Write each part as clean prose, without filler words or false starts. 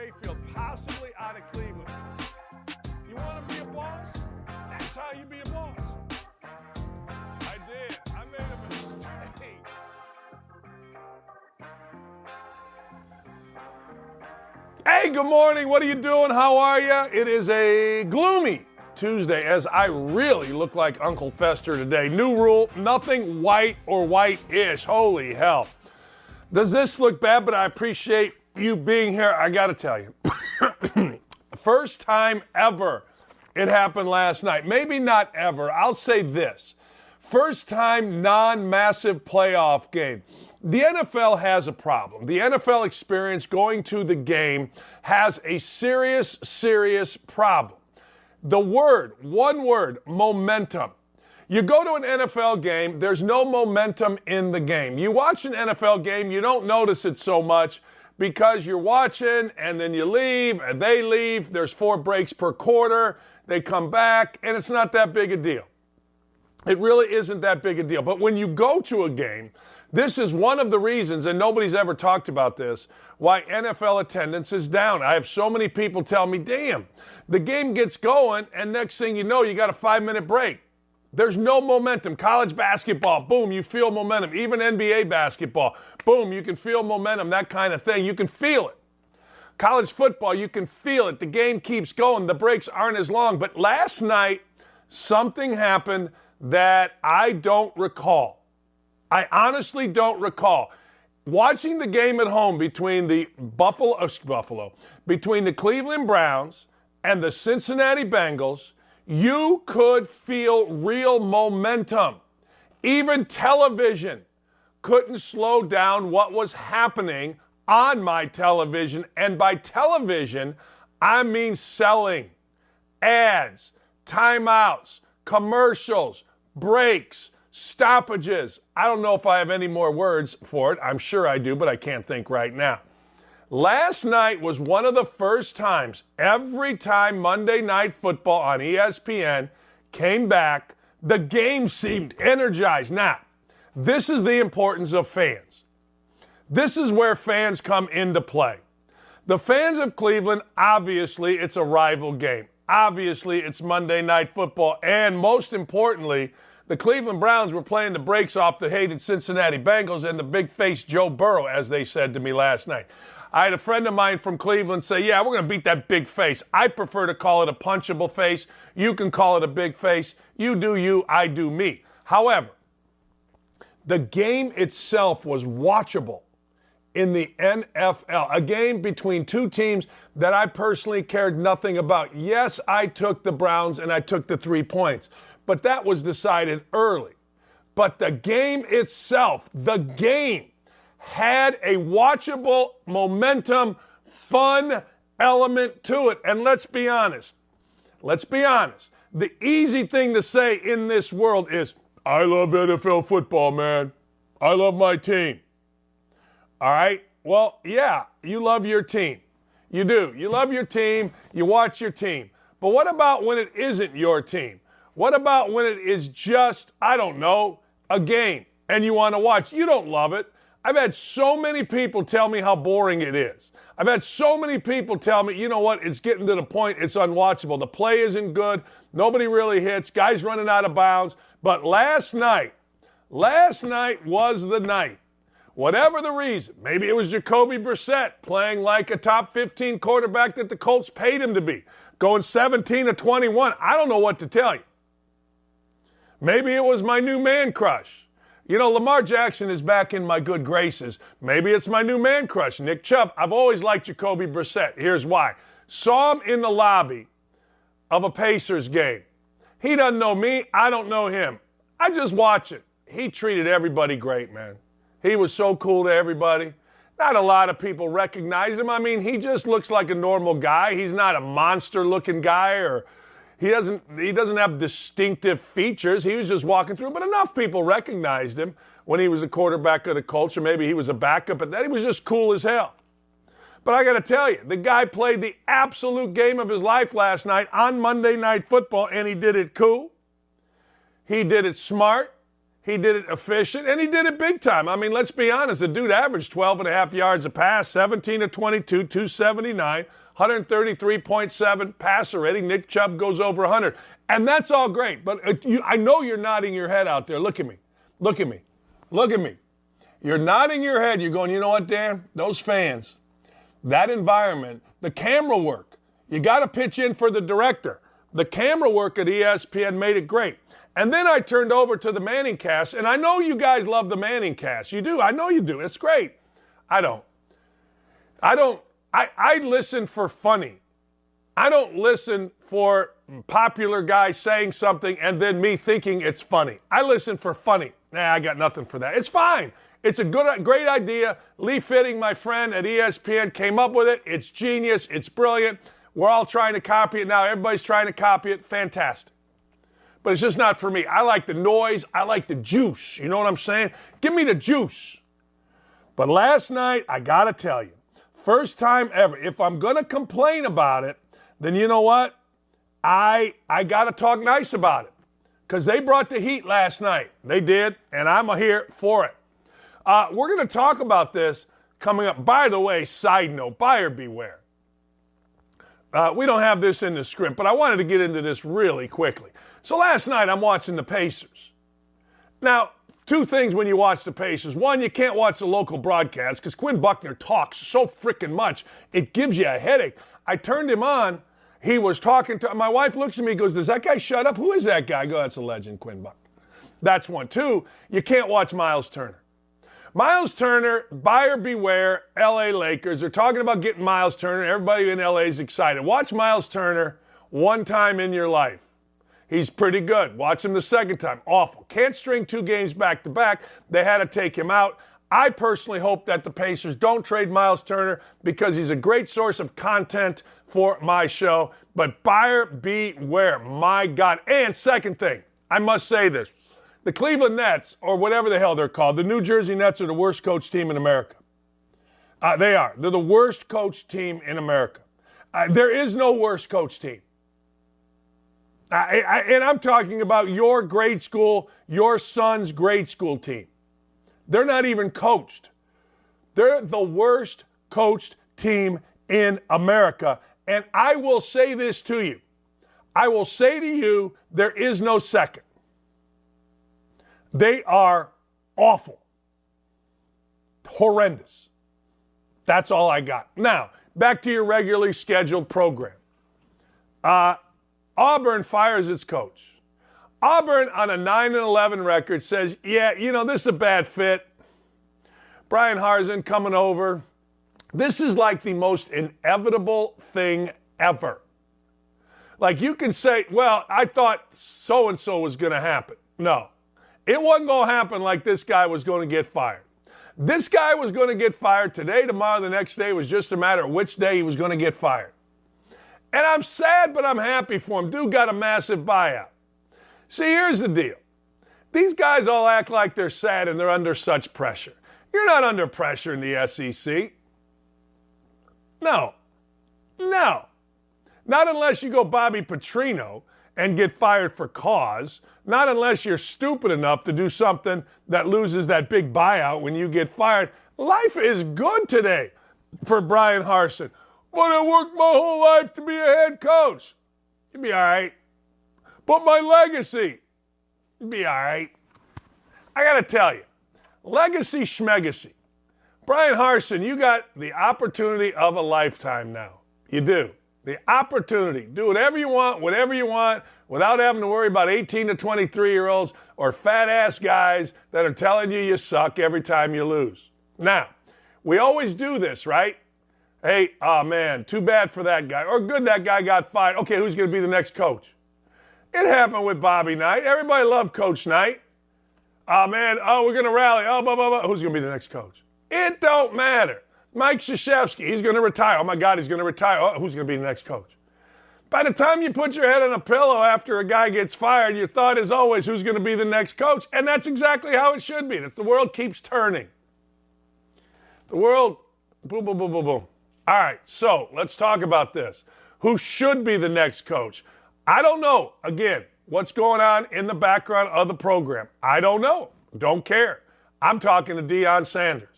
Mayfield possibly out of Cleveland. You want to be a boss? That's how you be a boss. I did. I made a mistake. Hey, good morning. What are you doing? How are you? It is a gloomy Tuesday as I really look like Uncle Fester today. New rule, nothing white or white-ish. Holy hell. Does this look bad? But I appreciate you being here. I got to tell you, first time ever it happened last night. Maybe not ever. I'll say this. First time non-massive playoff game. The NFL has a problem. The NFL experience going to the game has a serious, serious problem. The word, one word, momentum. You go to an NFL game, there's no momentum in the game. You watch an NFL game, you don't notice it so much because you're watching and then you leave and they leave. There's 4 breaks per quarter. They come back and it's not that big a deal. It really isn't that big a deal. But when you go to a game, this is one of the reasons, and nobody's ever talked about this, why NFL attendance is down. I have so many people tell me, damn, the game gets going, and next thing you know, you got a 5-minute break. There's no momentum. College basketball, boom, you feel momentum. Even NBA basketball, boom, you can feel momentum, that kind of thing. You can feel it. College football, you can feel it. The game keeps going. The breaks aren't as long. But last night, something happened that I don't recall. I honestly don't recall. Watching the game at home between the between the Cleveland Browns and the Cincinnati Bengals, you could feel real momentum. Even television couldn't slow down what was happening on my television. And by television, I mean selling, ads, timeouts, commercials, breaks, stoppages. I don't know if I have any more words for it. I'm sure I do, but I can't think right now. Last night was one of the first times, every time Monday Night Football on ESPN came back, the game seemed energized. Now, this is the importance of fans. This is where fans come into play. The fans of Cleveland, obviously, it's a rival game. Obviously, it's Monday Night Football. And most importantly, the Cleveland Browns were playing the brakes off the hated Cincinnati Bengals and the big-faced Joe Burrow, as they said to me last night. I had a friend of mine from Cleveland say, yeah, we're going to beat that big face. I prefer to call it a punchable face. You can call it a big face. You do you, I do me. However, the game itself was watchable in the NFL, a game between two teams that I personally cared nothing about. Yes, I took the Browns and I took the 3 points, but that was decided early. But the game itself, the game had a watchable momentum, fun element to it. And let's be honest. The easy thing to say in this world is, I love NFL football, man. I love my team. All right? Well, yeah, you love your team. You do. You love your team. You watch your team. But what about when it isn't your team? What about when it is just, I don't know, a game and you want to watch? You don't love it. I've had so many people tell me how boring it is. I've had so many people tell me, you know what, it's getting to the point it's unwatchable. The play isn't good. Nobody really hits. Guys running out of bounds. But last night was the night. Whatever the reason, maybe it was Jacoby Brissett playing like a top 15 quarterback that the Colts paid him to be, going 17-21. I don't know what to tell you. Maybe it was my new man crush. You know, Lamar Jackson is back in my good graces. Maybe it's my new man crush, Nick Chubb. I've always liked Jacoby Brissett. Here's why. Saw him in the lobby of a Pacers game. He doesn't know me. I don't know him. I just watch it. He treated everybody great, man. He was so cool to everybody. Not a lot of people recognize him. I mean, he just looks like a normal guy. He's not a monster-looking guy, or he doesn't have distinctive features. He was just walking through, but enough people recognized him when he was a quarterback of the Colts, or maybe he was a backup, but then he was just cool as hell. But I got to tell you, the guy played the absolute game of his life last night on Monday Night Football, and he did it cool. He did it smart. He did it efficient, and he did it big time. I mean, let's be honest. The dude averaged 12 and a half yards a pass, 17 to 22, 279, 133.7 passer rating. Nick Chubb goes over 100. And that's all great. But I know you're nodding your head out there. Look at me. Look at me. Look at me. You're nodding your head. You're going, you know what, Dan? Those fans, that environment, the camera work. You got to pitch in for the director. The camera work at ESPN made it great. And then I turned over to the Manning cast, and I know you guys love the Manning cast. You do. I know you do. It's great. I don't. I listen for funny. I don't listen for popular guys saying something and then me thinking it's funny. I listen for funny. Nah, I got nothing for that. It's fine. It's a great idea. Lee Fitting, my friend at ESPN, came up with it. It's genius. It's brilliant. We're all trying to copy it now. Everybody's trying to copy it. Fantastic. But it's just not for me. I like the noise. I like the juice. You know what I'm saying? Give me the juice. But last night, I got to tell you, first time ever, if I'm going to complain about it, then you know what? I got to talk nice about it. Because they brought the heat last night. They did, and I'm here for it. We're going to talk about this coming up. By the way, side note, buyer beware. We don't have this in the script, but I wanted to get into this really quickly. So last night, I'm watching the Pacers. Now, two things when you watch the Pacers. One, you can't watch the local broadcast because Quinn Buckner talks so freaking much, it gives you a headache. I turned him on. He was talking to, my wife looks at me and goes, does that guy shut up? Who is that guy? I go, that's a legend, Quinn Buckner. That's one. Two, you can't watch Miles Turner. Miles Turner, buyer beware, L.A. Lakers. They're talking about getting Miles Turner. Everybody in L.A. is excited. Watch Miles Turner one time in your life. He's pretty good. Watch him the second time. Awful. Can't string 2 games back to back. They had to take him out. I personally hope that the Pacers don't trade Miles Turner because he's a great source of content for my show. But buyer beware. My God. And second thing, I must say this. The Cleveland Nets, or whatever the hell they're called, the New Jersey Nets are the worst coached team in America. They are. They're the worst coached team in America. There is no worse coached team. And I'm talking about your grade school, your son's grade school team. They're not even coached. They're the worst coached team in America. And I will say this to you. I will say to you, there is no second. They are awful. Horrendous. That's all I got. Now, back to your regularly scheduled program. Auburn fires its coach. Auburn on a 9-11 record says, yeah, you know, this is a bad fit. Bryan Harsin coming over. This is like the most inevitable thing ever. Like you can say, well, I thought so-and-so was going to happen. No, it wasn't going to happen like this guy was going to get fired. This guy was going to get fired today, tomorrow, the next day. It was just a matter of which day he was going to get fired. And I'm sad, but I'm happy for him. Dude got a massive buyout. See, here's the deal. These guys all act like they're sad and they're under such pressure. You're not under pressure in the SEC. No. Not unless you go Bobby Petrino and get fired for cause. Not unless you're stupid enough to do something that loses that big buyout when you get fired. Life is good today for Bryan Harsin. But I worked my whole life to be a head coach. You'd be all right. But my legacy, you'd be all right. I got to tell you, legacy schmegacy. Bryan Harsin, you got the opportunity of a lifetime now. You do. The opportunity. Do whatever you want, without having to worry about 18 to 23-year-olds or fat-ass guys that are telling you suck every time you lose. Now, we always do this, right? Hey, oh man, too bad for that guy. Or good that guy got fired. Okay, who's going to be the next coach? It happened with Bobby Knight. Everybody loved Coach Knight. Oh man, we're going to rally. Oh, blah, blah, blah. Who's going to be the next coach? It don't matter. Mike Krzyzewski, he's going to retire. Oh my God, he's going to retire. Oh, who's going to be the next coach? By the time you put your head on a pillow after a guy gets fired, your thought is always who's going to be the next coach. And that's exactly how it should be. The world keeps turning. The world, boom, boom, boom, boom, boom. All right, so let's talk about this. Who should be the next coach? I don't know. Again, what's going on in the background of the program? I don't know. Don't care. I'm talking to Deion Sanders.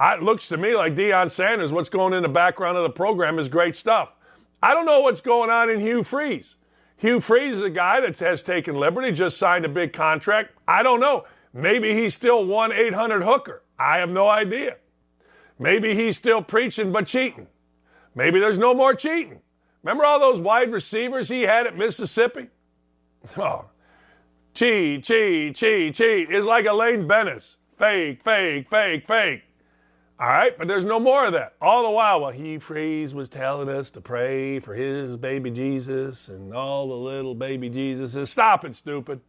It looks to me like Deion Sanders, what's going in the background of the program is great stuff. I don't know what's going on in Hugh Freeze. Hugh Freeze is a guy that has taken liberty, just signed a big contract. I don't know. Maybe he's still 1-800-hooker. I have no idea. Maybe he's still preaching but cheating. Maybe there's no more cheating. Remember all those wide receivers he had at Mississippi? Oh, cheat. It's like Elaine Bennis. Fake. All right, but there's no more of that. All the while Hugh Freeze was telling us to pray for his baby Jesus and all the little baby Jesuses. Stop it, stupid.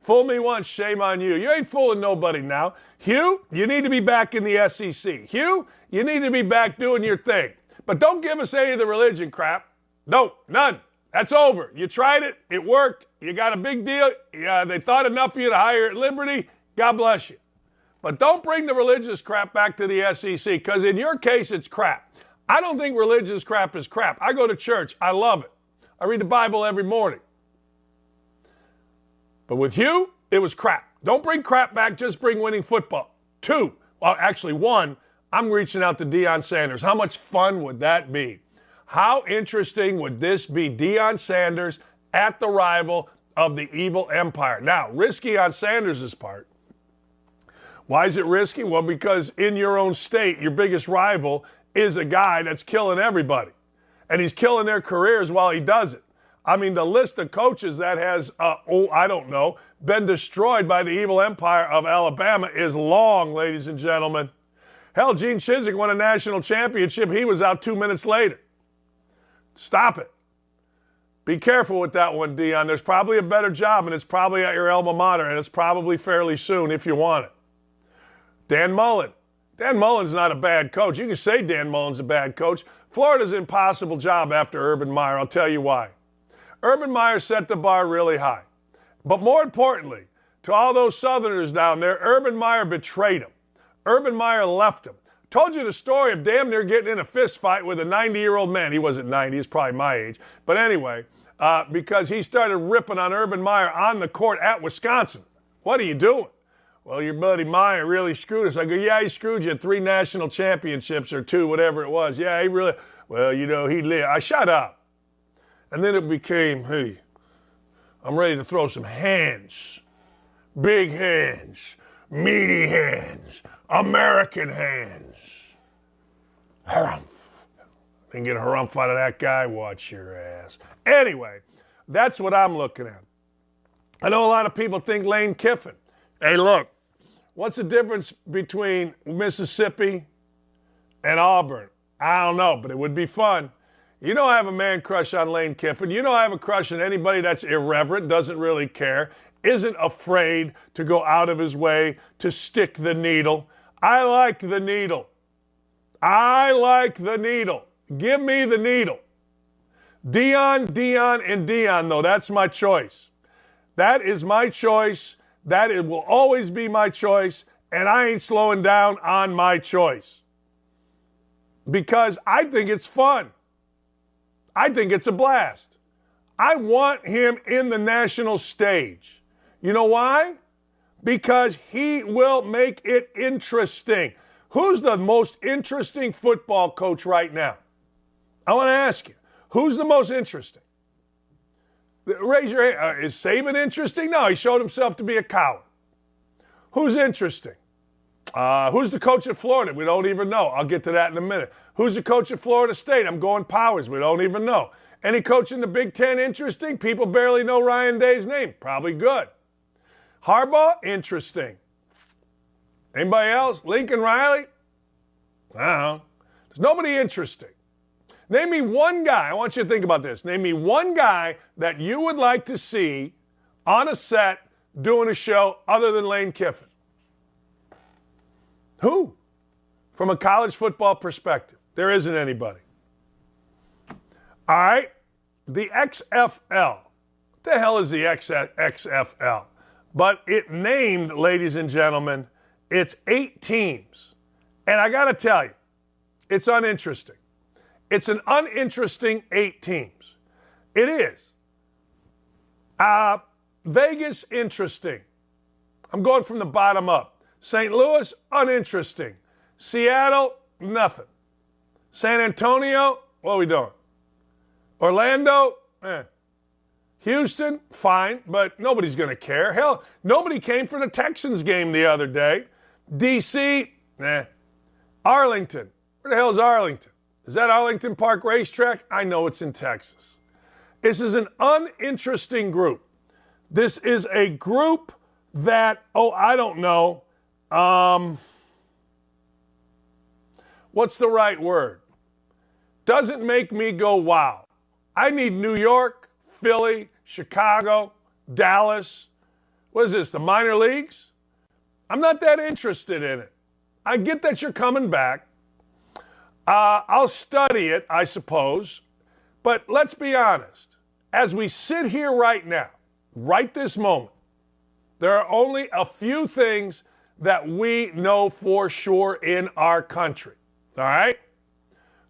Fool me once, shame on you. You ain't fooling nobody now. Hugh, you need to be back in the SEC. Hugh, you need to be back doing your thing. But don't give us any of the religion crap. No, none. That's over. You tried it. It worked. You got a big deal. Yeah, they thought enough of you to hire at Liberty. God bless you. But don't bring the religious crap back to the SEC, because in your case, it's crap. I don't think religious crap is crap. I go to church. I love it. I read the Bible every morning. But with Hugh, it was crap. Don't bring crap back. Just bring winning football. 1, I'm reaching out to Deion Sanders. How much fun would that be? How interesting would this be? Deion Sanders at the rival of the evil empire. Now, risky on Sanders' part. Why is it risky? Well, because in your own state, your biggest rival is a guy that's killing everybody. And he's killing their careers while he does it. I mean, the list of coaches that has, been destroyed by the evil empire of Alabama is long, ladies and gentlemen. Hell, Gene Chizik won a national championship. He was out 2 minutes later. Stop it. Be careful with that one, Deion. There's probably a better job, and it's probably at your alma mater, and it's probably fairly soon if you want it. Dan Mullen. Dan Mullen's not a bad coach. You can say Dan Mullen's a bad coach. Florida's an impossible job after Urban Meyer. I'll tell you why. Urban Meyer set the bar really high. But more importantly, to all those Southerners down there, Urban Meyer betrayed him. Urban Meyer left him. Told you the story of damn near getting in a fist fight with a 90-year-old man. He wasn't 90, he's probably my age. But anyway, because he started ripping on Urban Meyer on the court at Wisconsin. What are you doing? Well, your buddy Meyer really screwed us. I go, yeah, he screwed you at 3 national championships or 2, whatever it was. Yeah, he really, he lived. I shut up. And then it became, hey, I'm ready to throw some hands. Big hands. Meaty hands. American hands. Harumph. Didn't get a harumph out of that guy. Watch your ass. Anyway, that's what I'm looking at. I know a lot of people think Lane Kiffin. Hey, look, what's the difference between Mississippi and Auburn? I don't know, but it would be fun. You know I have a man crush on Lane Kiffin. You know I have a crush on anybody that's irreverent, doesn't really care, isn't afraid to go out of his way to stick the needle. I like the needle. I like the needle. Give me the needle. Deion, and Deion, though. That's my choice. That is my choice. It will always be my choice, and I ain't slowing down on my choice. Because I think it's fun. I think it's a blast. I want him in the national stage. You know why? Because he will make it interesting. Who's the most interesting football coach right now? I want to ask you, who's the most interesting? Raise your hand. Is Saban interesting? No, he showed himself to be a coward. Who's interesting? Who's the coach at Florida? We don't even know. I'll get to that in a minute. Who's the coach at Florida State? I'm going Powers. We don't even know. Any coach in the Big Ten interesting? People barely know Ryan Day's name. Probably good. Harbaugh? Interesting. Anybody else? Lincoln Riley? I don't know. There's nobody interesting. Name me one guy. I want you to think about this. Name me one guy that you would like to see on a set doing a show other than Lane Kiffin. Who? From a college football perspective, there isn't anybody. All right, the XFL. What the hell is the XFL? But it named, ladies and gentlemen, it's 8 teams. And I got to tell you, it's uninteresting. It's an uninteresting 8 teams. It is. Vegas, interesting. I'm going from the bottom up. St. Louis, uninteresting. Seattle, nothing. San Antonio, what are we doing? Orlando, Houston, fine, but nobody's going to care. Hell, nobody came for the Texans game the other day. D.C., Arlington, where the hell is Arlington? Is that Arlington Park Racetrack? I know it's in Texas. This is an uninteresting group. This is a group that, I don't know. What's the right word? Doesn't make me go, wow. I need New York, Philly, Chicago, Dallas. What is this, the minor leagues? I'm not that interested in it. I get that you're coming back. I'll study it, I suppose. But let's be honest. As we sit here right now, right this moment, there are only a few things that we know for sure in our country. All right?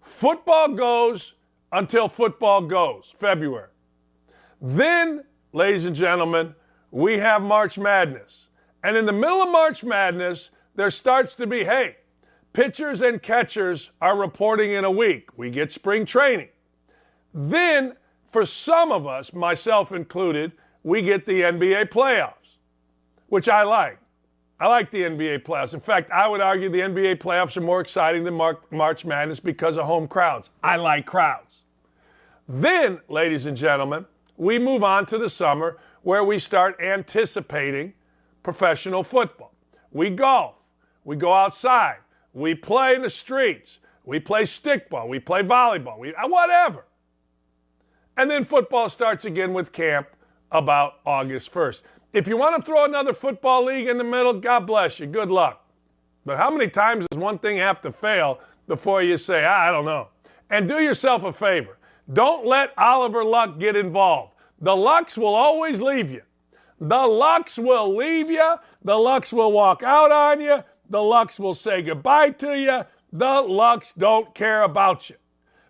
Football goes until football goes, February. Then, ladies and gentlemen, we have March Madness. And in the middle of March Madness, there starts to be, hey, pitchers and catchers are reporting in a week. We get spring training. Then, for some of us, myself included, we get the NBA playoffs, which I like. I like the NBA playoffs. In fact, I would argue the NBA playoffs are more exciting than March Madness because of home crowds. I like crowds. Then, ladies and gentlemen, we move on to the summer where we start anticipating professional football. We golf. We go outside. We play in the streets. We play stickball. We play volleyball. Whatever. And then football starts again with camp about August 1st. If you want to throw another football league in the middle, God bless you. Good luck. But how many times does one thing have to fail before you say, I don't know? And do yourself a favor. Don't let Oliver Luck get involved. The Lucks will always leave you. The Lucks will leave you. The Lucks will walk out on you. The Lucks will say goodbye to you. The Lucks don't care about you.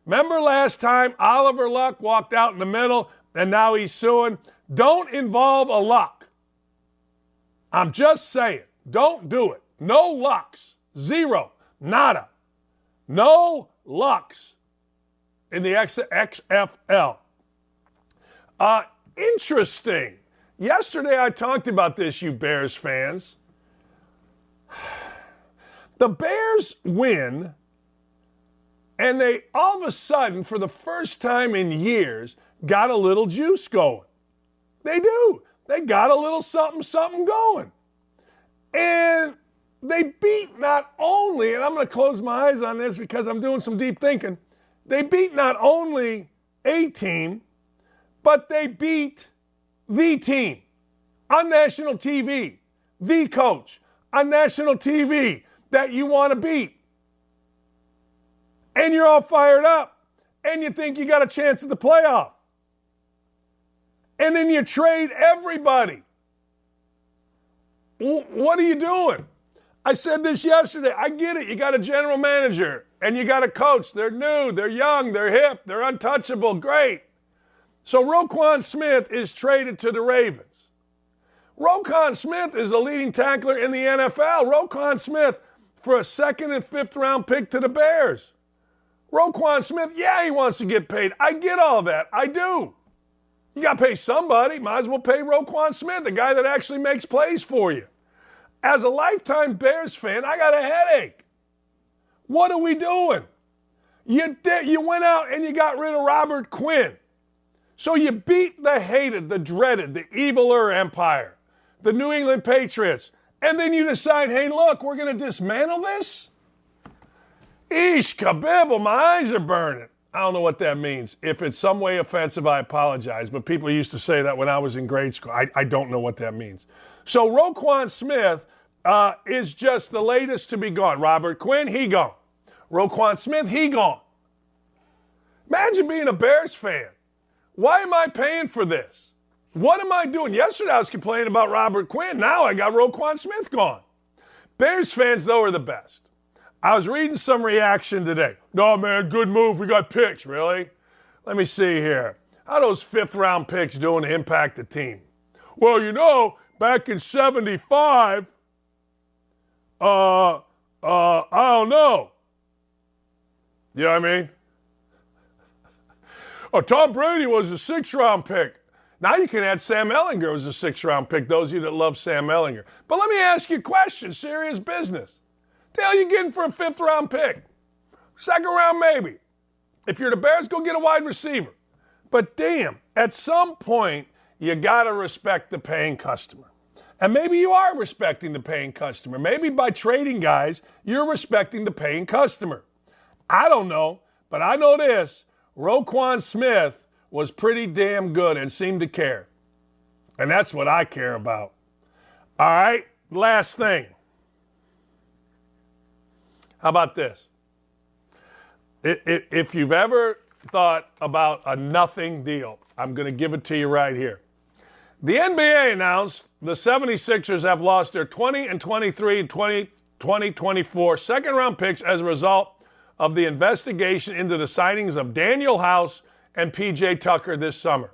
Remember last time Oliver Luck walked out in the middle and now he's suing? Don't involve a Luck. I'm just saying, don't do it. No Lucks. Zero. Nada. No Lucks in the XFL. Interesting. Yesterday I talked about this, you Bears fans. The Bears win, and they all of a sudden, for the first time in years, got a little juice going. They do. They got a little something going. And they beat not only, and I'm going to close my eyes on this because I'm doing some deep thinking, they beat not only a team, but they beat the team on national TV, the coach on national TV that you want to beat. And you're all fired up, and you think you got a chance at the playoff. And then you trade everybody. What are you doing? I said this yesterday. I get it. You got a general manager and you got a coach. They're new, they're young, they're hip, they're untouchable. Great. So Roquan Smith is traded to the Ravens. Roquan Smith is the leading tackler in the NFL. Roquan Smith for a second and fifth round pick to the Bears. Roquan Smith, yeah, he wants to get paid. I get all that. I do. You got to pay somebody. Might as well pay Roquan Smith, the guy that actually makes plays for you. As a lifetime Bears fan, I got a headache. What are we doing? You went out and you got rid of Robert Quinn. So you beat the hated, the dreaded, the eviler empire, the New England Patriots. And then you decide, hey, look, we're going to dismantle this? Eesh, kabibble, my eyes are burning. I don't know what that means. If it's some way offensive, I apologize. But people used to say that when I was in grade school. I don't know what that means. So Roquan Smith is just the latest to be gone. Robert Quinn, he gone. Roquan Smith, he gone. Imagine being a Bears fan. Why am I paying for this? What am I doing? Yesterday I was complaining about Robert Quinn. Now I got Roquan Smith gone. Bears fans, though, are the best. I was reading some reaction today. No, man, good move. We got picks. Really? Let me see here. How are those fifth-round picks doing to impact the team? Well, you know, back in 75, I don't know. You know what I mean? Oh, Tom Brady was a 6th-round pick. Now you can add Sam Ehlinger was a 6th-round pick, those of you that love Sam Ehlinger. But let me ask you a question, serious business. What the hell are you getting for a 5th-round pick? 2nd round, maybe. If you're the Bears, go get a wide receiver. But damn, at some point, you got to respect the paying customer. And maybe you are respecting the paying customer. Maybe by trading guys, you're respecting the paying customer. I don't know, but I know this. Roquan Smith was pretty damn good and seemed to care. And that's what I care about. All right, last thing. How about this? If you've ever thought about a nothing deal, I'm going to give it to you right here. The NBA announced the 76ers have lost their 20 and 23 and 2024 second-round picks as a result of the investigation into the signings of Daniel House and P.J. Tucker this summer.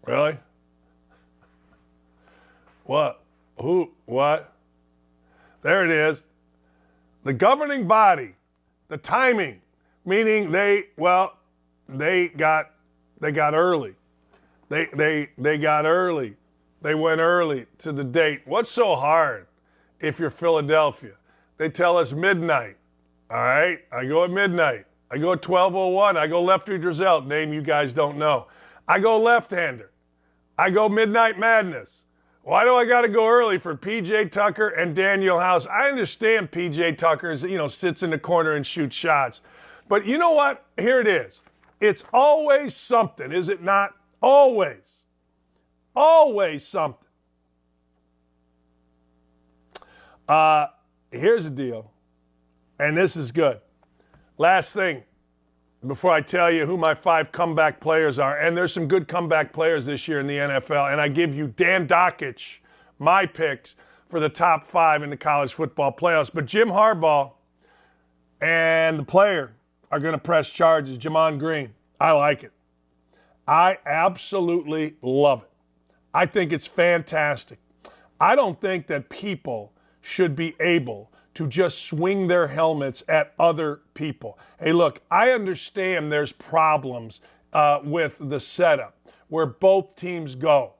Really? What? Who? What? There it is. The governing body, the timing, meaning they got early. They got early. They went early to the date. What's so hard if you're Philadelphia? They tell us midnight. All right? I go at midnight. I go at 12:01. I go Lefty Drizel, name you guys don't know. I go left-hander. I go Midnight Madness. Why do I got to go early for P.J. Tucker and Daniel House? I understand P.J. Tucker's, sits in the corner and shoots shots. But you know what? Here it is. It's always something, is it not? Always. Always something. Here's the deal, and this is good. Last thing, before I tell you who my 5 comeback players are, and there's some good comeback players this year in the NFL, and I give you Dan Dakich, my picks for the top 5 in the college football playoffs. But Jim Harbaugh and the player are going to press charges, Jamon Green. I like it. I absolutely love it. I think it's fantastic. I don't think that people should be able to just swing their helmets at other people. Hey, look, I understand there's problems with the setup where both teams go.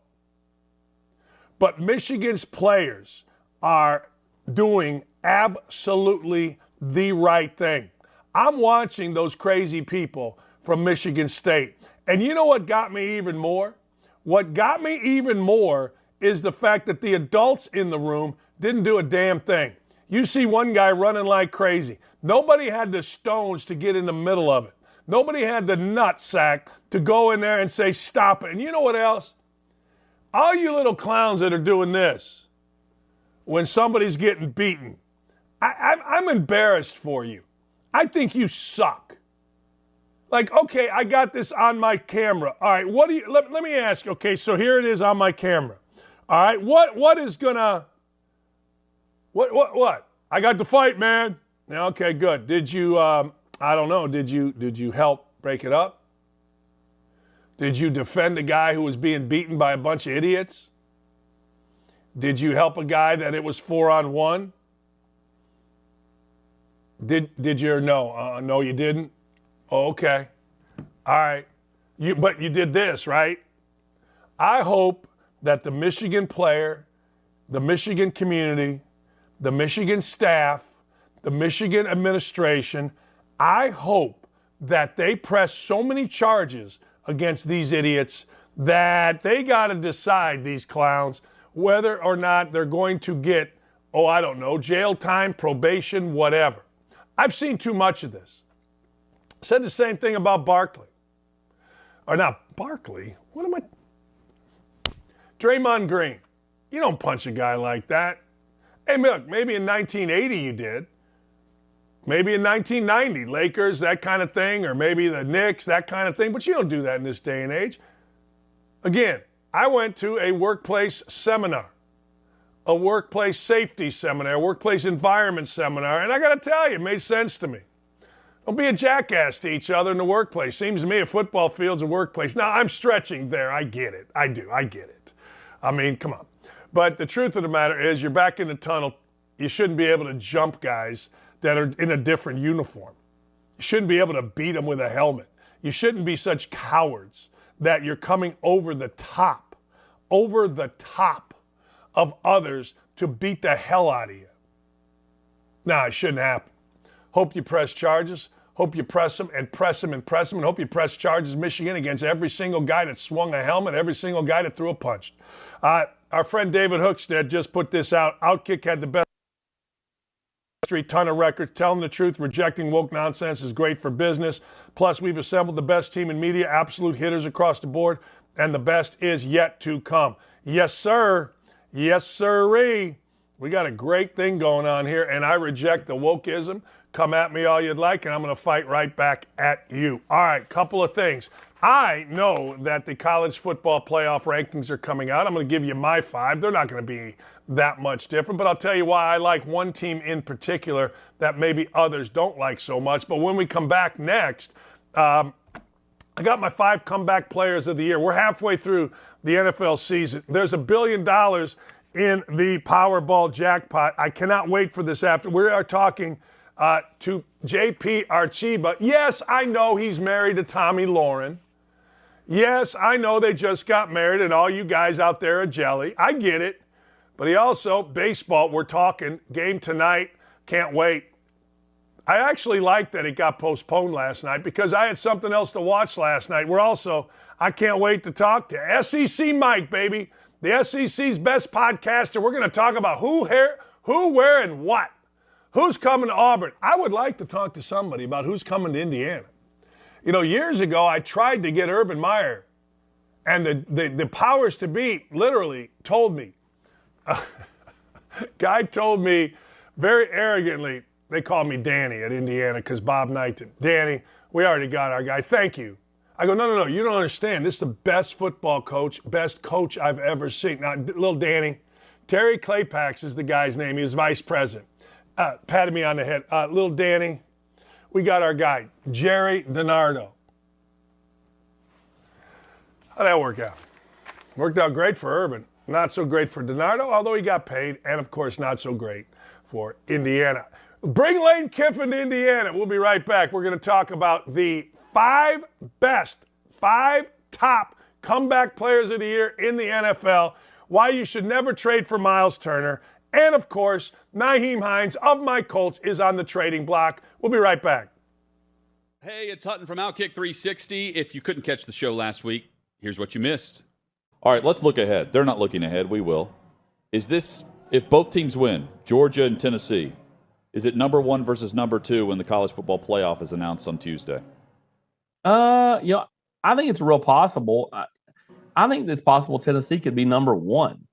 But Michigan's players are doing absolutely the right thing. I'm watching those crazy people from Michigan State. And you know what got me even more? What got me even more is the fact that the adults in the room didn't do a damn thing. You see one guy running like crazy. Nobody had the stones to get in the middle of it. Nobody had the nutsack to go in there and say, stop it. And you know what else? All you little clowns that are doing this when somebody's getting beaten, I'm embarrassed for you. I think you suck. Like, okay, I got this on my camera. All right, let me ask you. Okay, so here it is on my camera. All right, what is gonna, what? I got the fight, man. Yeah, okay, good. Did you, I don't know, did you help break it up? Did you defend a guy who was being beaten by a bunch of idiots? Did you help a guy that it was 4-on-1? Did you or no? No, you didn't? Oh, okay. All right. But you did this, right? I hope that the Michigan player, the Michigan community, the Michigan staff, the Michigan administration, I hope that they press so many charges against these idiots that they got to decide, these clowns, whether or not they're going to get, I don't know, jail time, probation, whatever. I've seen too much of this. Said the same thing about Barkley. Or not Barkley. What am I? Draymond Green. You don't punch a guy like that. Hey, look, maybe in 1980 you did. Maybe in 1990, Lakers, that kind of thing, or maybe the Knicks, that kind of thing. But you don't do that in this day and age. Again, I went to a workplace seminar, a workplace safety seminar, a workplace environment seminar, and I got to tell you, it made sense to me. Don't be a jackass to each other in the workplace. Seems to me a football field's a workplace. Now, I'm stretching there. I get it. I do. I get it. I mean, come on. But the truth of the matter is you're back in the tunnel. You shouldn't be able to jump guys that are in a different uniform. You shouldn't be able to beat them with a helmet. You shouldn't be such cowards that you're coming over the top of others to beat the hell out of you. Nah, it shouldn't happen. Hope you press charges. Hope you press them and press them and press them. And hope you press charges, Michigan, against every single guy that swung a helmet, every single guy that threw a punch. Our friend David Hookstead just put this out. Outkick had the best ton of records. Telling the truth, rejecting woke nonsense is great for business. Plus, we've assembled the best team in media, absolute hitters across the board, and the best is yet to come. Yes, sir. Yes, sirree. We got a great thing going on here, and I reject the wokeism. Come at me all you'd like, and I'm going to fight right back at you. All right, couple of things. I know that the college football playoff rankings are coming out. I'm going to give you my 5. They're not going to be that much different, but I'll tell you why I like one team in particular that maybe others don't like so much. But when we come back next, I got my 5 comeback players of the year. We're halfway through the NFL season. There's $1 billion in the Powerball jackpot. I cannot wait for this after. We are talking to J.P. Arencibia. Yes, I know he's married to Tommy Lauren. Yes, I know they just got married and all you guys out there are jelly. I get it. But he also, baseball, we're talking, game tonight, can't wait. I actually like that it got postponed last night because I had something else to watch last night. I can't wait to talk to SEC Mike, baby. The SEC's best podcaster. We're going to talk about who, where, and what. Who's coming to Auburn? I would like to talk to somebody about who's coming to Indiana. You know, years ago, I tried to get Urban Meyer, and the powers to be literally told me. Guy told me very arrogantly, they called me Danny at Indiana because Bob Knighton. Danny, we already got our guy. Thank you. I go, no, you don't understand. This is the best football coach, best coach I've ever seen. Now, little Danny, Terry Claypax is the guy's name. He was vice president. Patted me on the head. Little Danny, we got our guy, Jerry DiNardo. How'd that work out? Worked out great for Urban. Not so great for DiNardo, although he got paid. And, of course, not so great for Indiana. Bring Lane Kiffin to Indiana. We'll be right back. We're going to talk about the 5 top comeback players of the year in the NFL, why you should never trade for Miles Turner, and, of course, Nyheim Hines of my Colts is on the trading block. We'll be right back. Hey, it's Hutton from Outkick 360. If you couldn't catch the show last week, here's what you missed. All right, let's look ahead. They're not looking ahead. We will. Is this, if both teams win, Georgia and Tennessee, is it number 1 versus number 2 when the college football playoff is announced on Tuesday? I think it's real possible. I think it's possible Tennessee could be number 1.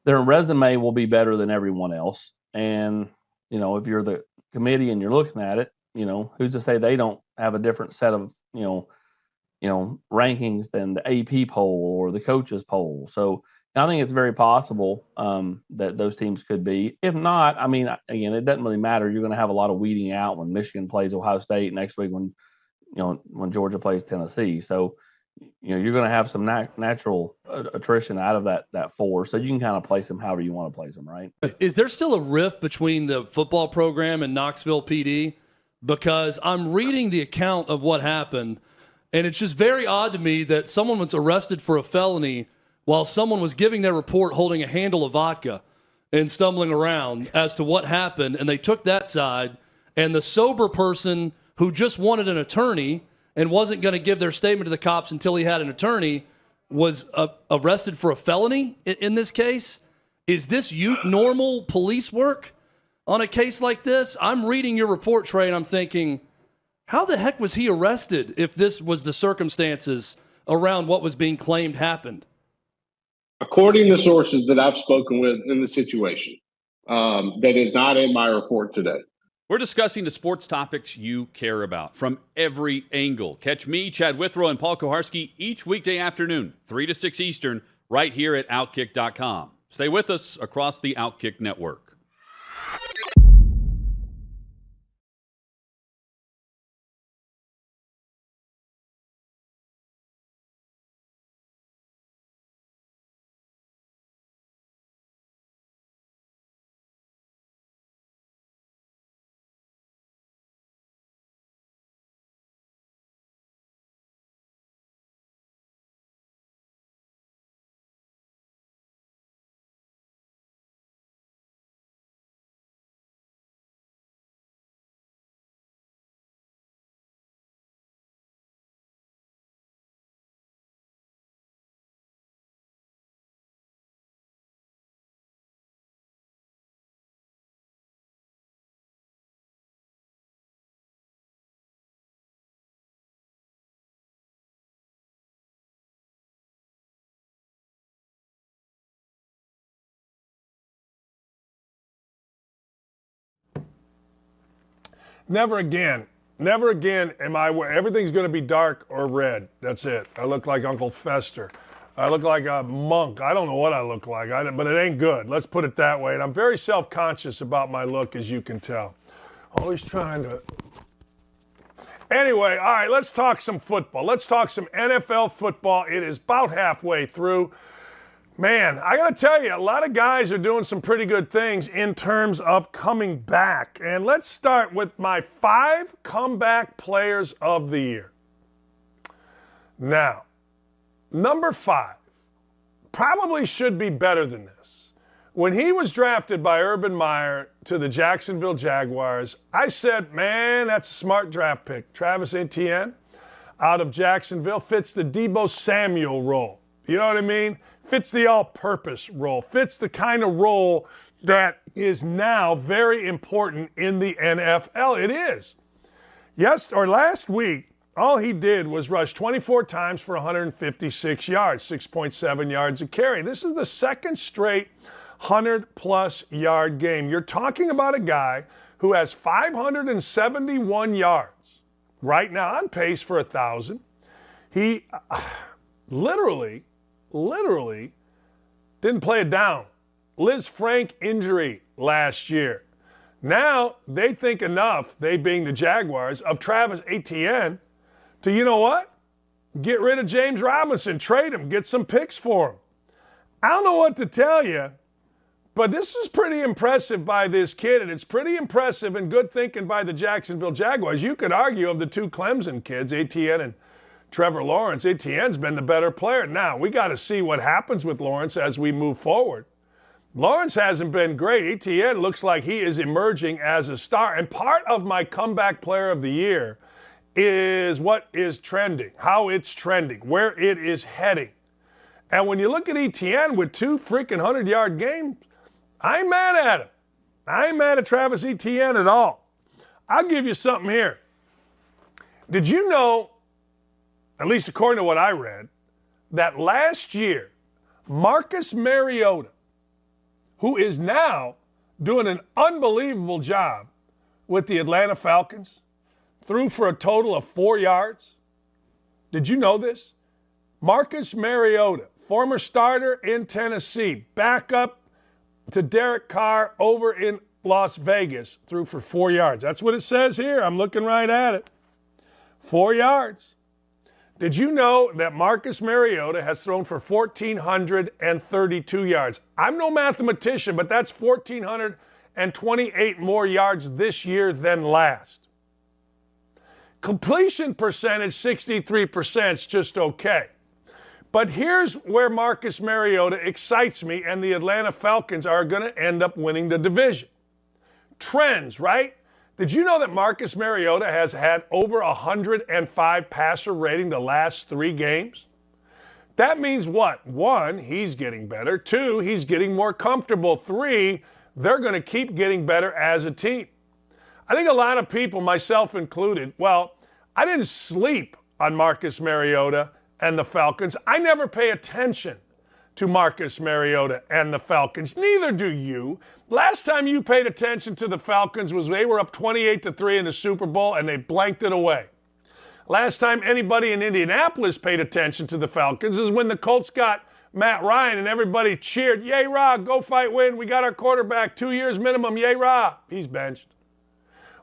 Their resume will be better than everyone else. And, if you're the committee and you're looking at it, who's to say they don't have a different set of, rankings than the AP poll or the coaches poll. So I think it's very possible that those teams could be. If not, again, it doesn't really matter. You're going to have a lot of weeding out when Michigan plays Ohio State next week when Georgia plays Tennessee. So, you're going to have some natural attrition out of that 4. So you can kind of place them however you want to place them, right? Is there still a rift between the football program and Knoxville PD? Because I'm reading the account of what happened, and it's just very odd to me that someone was arrested for a felony while someone was giving their report holding a handle of vodka and stumbling around as to what happened, and they took that side, and the sober person who just wanted an attorney and wasn't going to give their statement to the cops until he had an attorney was arrested for a felony in this case? Is this normal police work on a case like this? I'm reading your report, Trey, and I'm thinking, how the heck was he arrested if this was the circumstances around what was being claimed happened? According to sources that I've spoken with in the situation, that is not in my report today. We're discussing the sports topics you care about from every angle. Catch me, Chad Withrow, and Paul Koharski each weekday afternoon, 3 to 6 Eastern, right here at Outkick.com. Stay with us across the Outkick network. Never again. Never again am I wearing, everything's going to be dark or red. That's it. I look like Uncle Fester. I look like a monk. I don't know what I look like, but it ain't good. Let's put it that way. And I'm very self-conscious about my look, as you can tell. Always trying to. Anyway, all right, let's talk some football. Let's talk some NFL football. It is about halfway through. Man, I got to tell you, a lot of guys are doing some pretty good things in terms of coming back. And let's start with my 5 comeback players of the year. Now, number 5 probably should be better than this. When he was drafted by Urban Meyer to the Jacksonville Jaguars, I said, man, that's a smart draft pick. Travis Etienne out of Jacksonville fits the Deebo Samuel role. You know what I mean? Fits the all-purpose role. Fits the kind of role that is now very important in the NFL. It is. Last week, all he did was rush 24 times for 156 yards, 6.7 yards a carry. This is the second straight 100-plus yard game. You're talking about a guy who has 571 yards right now, on pace for 1,000. He literally didn't play it down. Liz Frank injury last year. Now they think enough, they being the Jaguars, of Travis Etienne to, you know what? Get rid of James Robinson, trade him, get some picks for him. I don't know what to tell you, but this is pretty impressive by this kid, and it's pretty impressive and good thinking by the Jacksonville Jaguars. You could argue of the 2 Clemson kids, Etienne and Trevor Lawrence, Etienne's been the better player. Now, we got to see what happens with Lawrence as we move forward. Lawrence hasn't been great. Etienne looks like he is emerging as a star. And part of my comeback player of the year is what is trending, how it's trending, where it is heading. And when you look at Etienne with 2 freaking 100-yard games, I ain't mad at him. I ain't mad at Travis Etienne at all. I'll give you something here. Did you know, at least according to what I read, that last year, Marcus Mariota, who is now doing an unbelievable job with the Atlanta Falcons, threw for a total of 4 yards? Did you know this? Marcus Mariota, former starter in Tennessee, backup to Derek Carr over in Las Vegas, threw for 4 yards. That's what it says here. I'm looking right at it. 4 yards. Did you know that Marcus Mariota has thrown for 1,432 yards? I'm no mathematician, but that's 1,428 more yards this year than last. Completion percentage, 63%, is just okay. But here's where Marcus Mariota excites me, and the Atlanta Falcons are going to end up winning the division. Trends, right? Did you know that Marcus Mariota has had over 105 passer rating the last 3 games? That means what? 1, he's getting better. 2, he's getting more comfortable. 3, they're going to keep getting better as a team. I think a lot of people, myself included, I didn't sleep on Marcus Mariota and the Falcons. I never pay attention to Marcus Mariota and the Falcons. Neither do you. Last time you paid attention to the Falcons was they were up 28-3 in the Super Bowl and they blanked it away. Last time anybody in Indianapolis paid attention to the Falcons is when the Colts got Matt Ryan and everybody cheered, yay, rah, go fight, win. We got our quarterback, 2 years minimum, yay, rah. He's benched.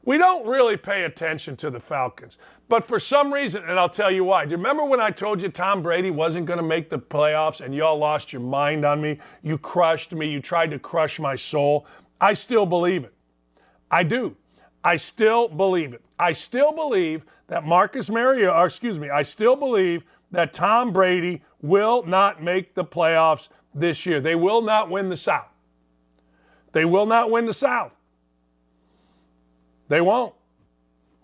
We don't really pay attention to the Falcons. But for some reason, and I'll tell you why. Do you remember when I told you Tom Brady wasn't going to make the playoffs and y'all lost your mind on me? You crushed me. You tried to crush my soul. I still believe it. I do. I still believe it. I still believe that I still believe that Tom Brady will not make the playoffs this year. They will not win the South. They will not win the South. They won't.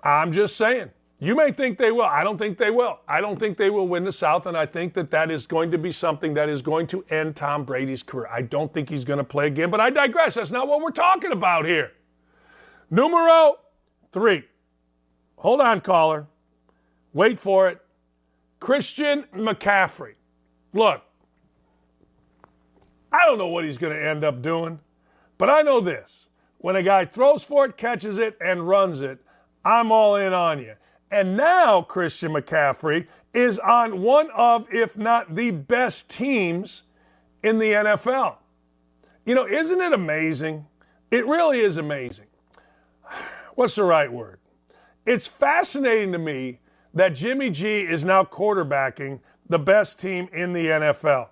I'm just saying. You may think they will. I don't think they will. I don't think they will win the South, and I think that is going to be something that is going to end Tom Brady's career. I don't think he's going to play again, but I digress. That's not what we're talking about here. Numero 3. Hold on, caller. Wait for it. Christian McCaffrey. Look, I don't know what he's going to end up doing, but I know this. When a guy throws for it, catches it, and runs it, I'm all in on you. And now Christian McCaffrey is on one of, if not the best teams in the NFL. You know, isn't it amazing? It really is amazing. What's the right word? It's fascinating to me that Jimmy G is now quarterbacking the best team in the NFL.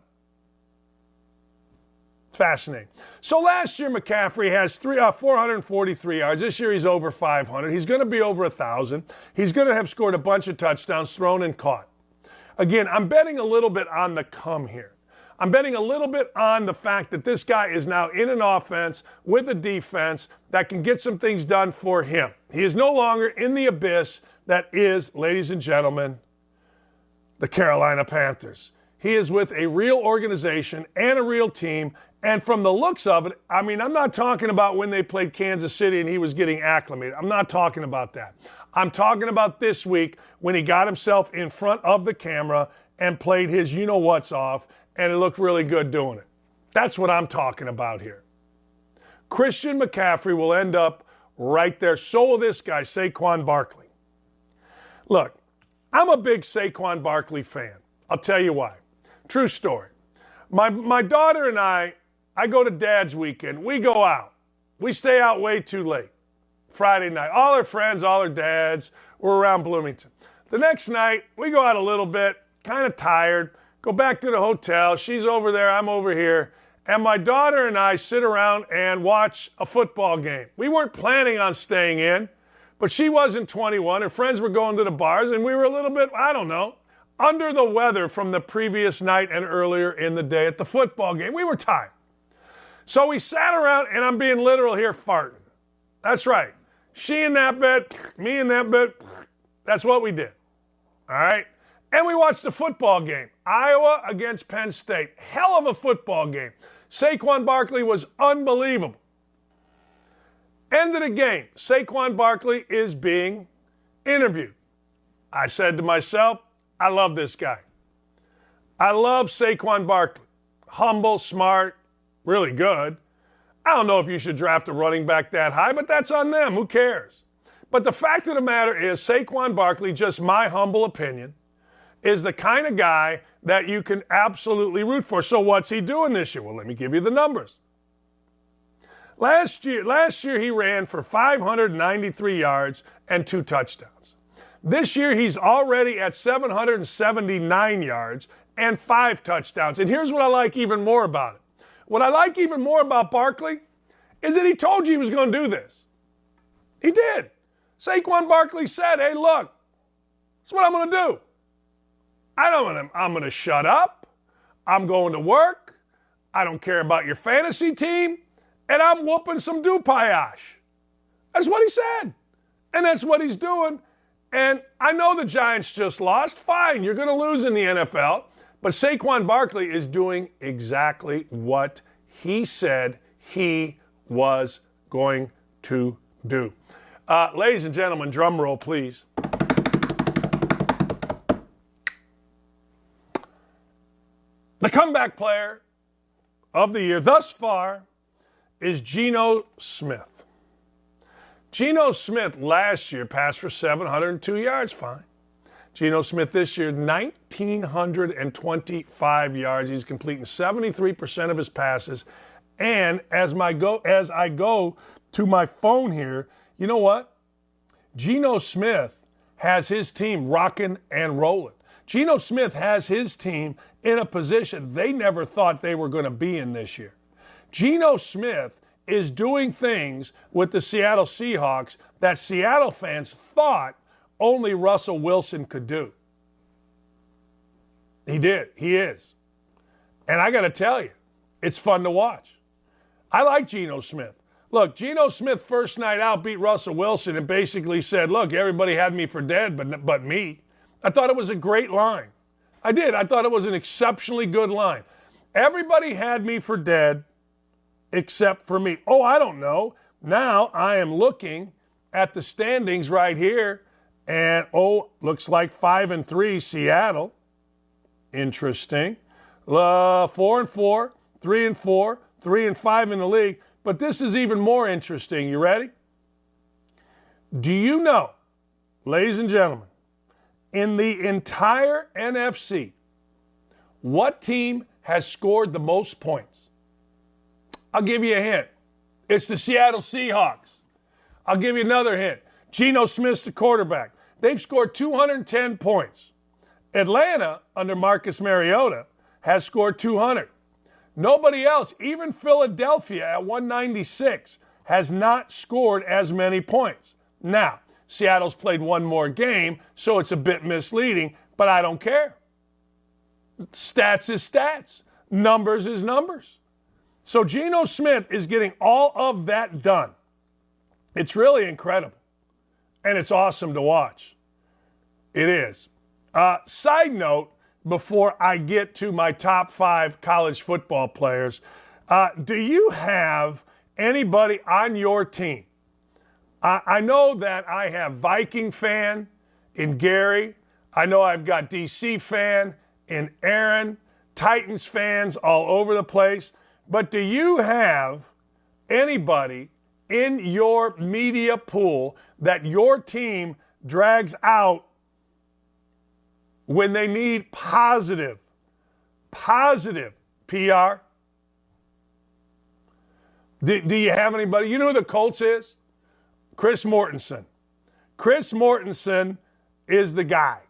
Fascinating. So last year, McCaffrey has 443 yards. This year, he's over 500. He's going to be over 1,000. He's going to have scored a bunch of touchdowns, thrown and caught. Again, I'm betting a little bit on the come here. I'm betting a little bit on the fact that this guy is now in an offense with a defense that can get some things done for him. He is no longer in the abyss that is, ladies and gentlemen, the Carolina Panthers. He is with a real organization and a real team. And from the looks of it, I mean, I'm not talking about when they played Kansas City and he was getting acclimated. I'm not talking about that. I'm talking about this week when he got himself in front of the camera and played his you-know-what's off, and it looked really good doing it. That's what I'm talking about here. Christian McCaffrey will end up right there. So will this guy, Saquon Barkley. Look, I'm a big Saquon Barkley fan. I'll tell you why. True story. My daughter and I go to Dad's weekend. We go out. We stay out way too late. Friday night. All our friends, all our dads, we're around Bloomington. The next night, we go out a little bit, kind of tired, go back to the hotel. She's over there, I'm over here. And my daughter and I sit around and watch a football game. We weren't planning on staying in, but she wasn't 21. Her friends were going to the bars, and we were a little bit, I don't know, under the weather from the previous night and earlier in the day at the football game. We were tired. So we sat around, and I'm being literal here, farting. That's right. She in that bed, me in that bed. That's what we did. All right? And we watched the football game. Iowa against Penn State. Hell of a football game. Saquon Barkley was unbelievable. End of the game. Saquon Barkley is being interviewed. I said to myself, I love this guy. I love Saquon Barkley. Humble, smart, really good. I don't know if you should draft a running back that high, but that's on them. Who cares? But the fact of the matter is, Saquon Barkley, just my humble opinion, is the kind of guy that you can absolutely root for. So what's he doing this year? Well, let me give you the numbers. Last year he ran for 593 yards and 2 touchdowns. This year he's already at 779 yards and 5 touchdowns. And here's what I like even more about it. What I like even more about Barkley is that he told you he was going to do this. He did. Saquon Barkley said, hey, look, that's what I'm going to do. I'm going to shut up. I'm going to work. I don't care about your fantasy team. And I'm whooping some dupayage. That's what he said. And that's what he's doing. And I know the Giants just lost. Fine, you're going to lose in the NFL. But Saquon Barkley is doing exactly what he said he was going to do. Ladies and gentlemen, drum roll, please. The comeback player of the year thus far is Geno Smith. Geno Smith last year passed for 702 yards, fine. Geno Smith this year, 1,925 yards. He's completing 73% of his passes. And as I go to my phone here, you know what? Geno Smith has his team rocking and rolling. Geno Smith has his team in a position they never thought they were going to be in this year. Geno Smith is doing things with the Seattle Seahawks that Seattle fans thought only Russell Wilson could do. He did. He is. And I got to tell you, it's fun to watch. I like Geno Smith. Look, Geno Smith first night out beat Russell Wilson and basically said, look, everybody had me for dead but me. I thought it was a great line. I did. I thought it was an exceptionally good line. Everybody had me for dead except for me. Oh, I don't know. Now I am looking at the standings right here, and looks like 5-3 Seattle. Interesting. 4-4, 3-4, 3-5 in the league. But this is even more interesting. You ready? Do you know ladies and gentlemen, in the entire NFC, what team has scored the most points? I'll give you a hint. It's the Seattle Seahawks. I'll give you another hint. Geno Smith's the quarterback. They've scored 210 points. Atlanta, under Marcus Mariota, has scored 200. Nobody else, even Philadelphia at 196, has not scored as many points. Now, Seattle's played one more game, so it's a bit misleading, but I don't care. Stats is stats. Numbers is numbers. So Geno Smith is getting all of that done. It's really incredible, and it's awesome to watch. It is. Side note, before I get to my top 5 college football players, do you have anybody on your team? I know that I have Viking fan in Gary. I know I've got DC fan in Aaron, Titans fans all over the place. But do you have anybody in your media pool that your team drags out when they need positive PR? Do you have anybody? You know who the Colts is? Chris Mortensen. Chris Mortensen is the guy.